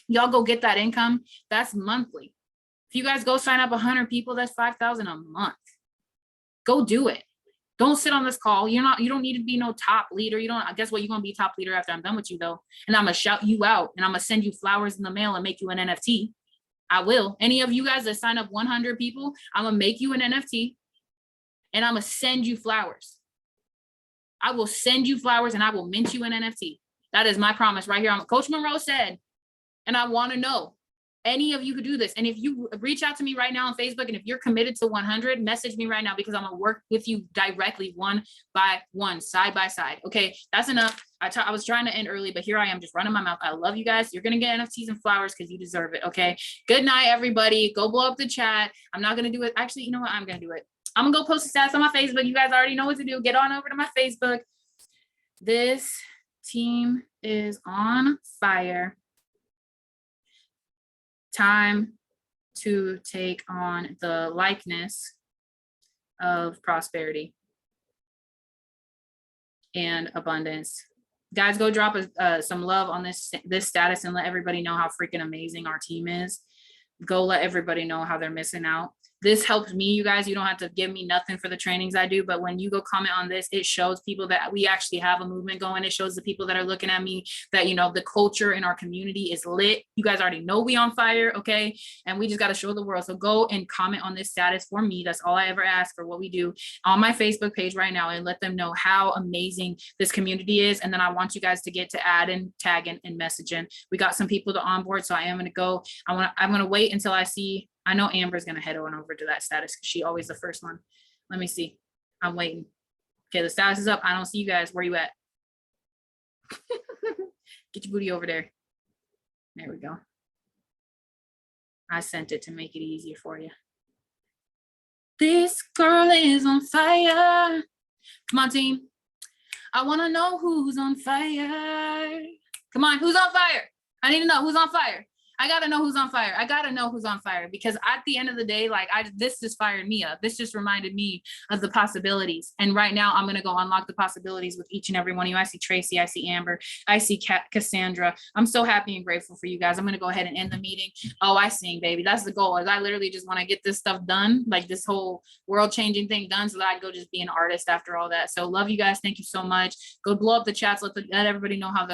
Y'all go get that income. That's monthly. If you guys go sign up 100 people, that's $5,000 a month. Go do it. Don't sit on this call. You don't need to be no top leader. Guess what? You're going to be top leader after I'm done with you though. And I'm going to shout you out, and I'm going to send you flowers in the mail and make you an NFT. I will. Any of you guys that sign up 100 people, I'm going to make you an NFT and I'm going to send you flowers. I will send you flowers and I will mint you an NFT. That is my promise right here. Coach Monroe said, and I want to know, Any of you could do this. And if you reach out to me right now on Facebook, and if you're committed to 100, message me right now, because I'm gonna work with you directly, one by one, side by side. Okay, that's enough. I was trying to end early, but here I am just running my mouth. I love you guys. You're gonna get NFTs and flowers because you deserve it. Okay, good night, everybody. Go blow up the chat. I'm not gonna do it. Actually, you know what? I'm gonna do it. I'm gonna go post a status on my Facebook. You guys already know what to do. Get on over to my Facebook. This team is on fire. Time to take on the likeness of prosperity and abundance. Guys, go drop some love on this status and let everybody know how freaking amazing our team is. Go let everybody know how they're missing out. This helps me, you guys. You don't have to give me nothing for the trainings I do, but when you go comment on this, it shows people that we actually have a movement going. It shows the people that are looking at me that, you know, the culture in our community is lit. You guys already know we on fire, okay? And we just got to show the world. So go and comment on this status for me. That's all I ever ask for what we do on my Facebook page right now, and let them know how amazing this community is. And then I want you guys to get to add and tag and message in. We got some people to onboard, so I am going to go. I'm going to wait until I see. I know Amber's going to head on over to that status because she always the first one. Let me see. I'm waiting. Okay, the status is up. I don't see you guys. Where you at? Get your booty over there. There we go. I sent it to make it easier for you. This girl is on fire. Come on, team. I want to know who's on fire. Come on, who's on fire? I need to know who's on fire. I gotta know who's on fire. I gotta know who's on fire, because at the end of the day, like this just fired me up. This just reminded me of the possibilities. And right now I'm gonna go unlock the possibilities with each and every one of you. I see Tracy, I see Amber, I see Cassandra. I'm so happy and grateful for you guys. I'm gonna go ahead and end the meeting. Oh, I sing, baby. That's the goal. Is I literally just want to get this stuff done, like this whole world changing thing done, so that I go just be an artist after all that. So love you guys. Thank you so much. Go blow up the chats. Let everybody know how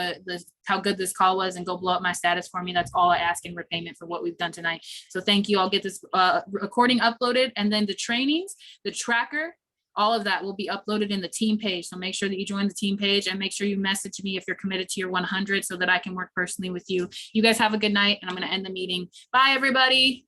good this call was, and go blow up my status for me. That's all I ask in repayment for what we've done tonight. So thank you. I'll get this recording uploaded, and then the trainings, the tracker, all of that will be uploaded in the team page. So make sure that you join the team page, and make sure you message me if you're committed to your 100, so that I can work personally with you. You guys have a good night, and I'm going to end the meeting. Bye, everybody.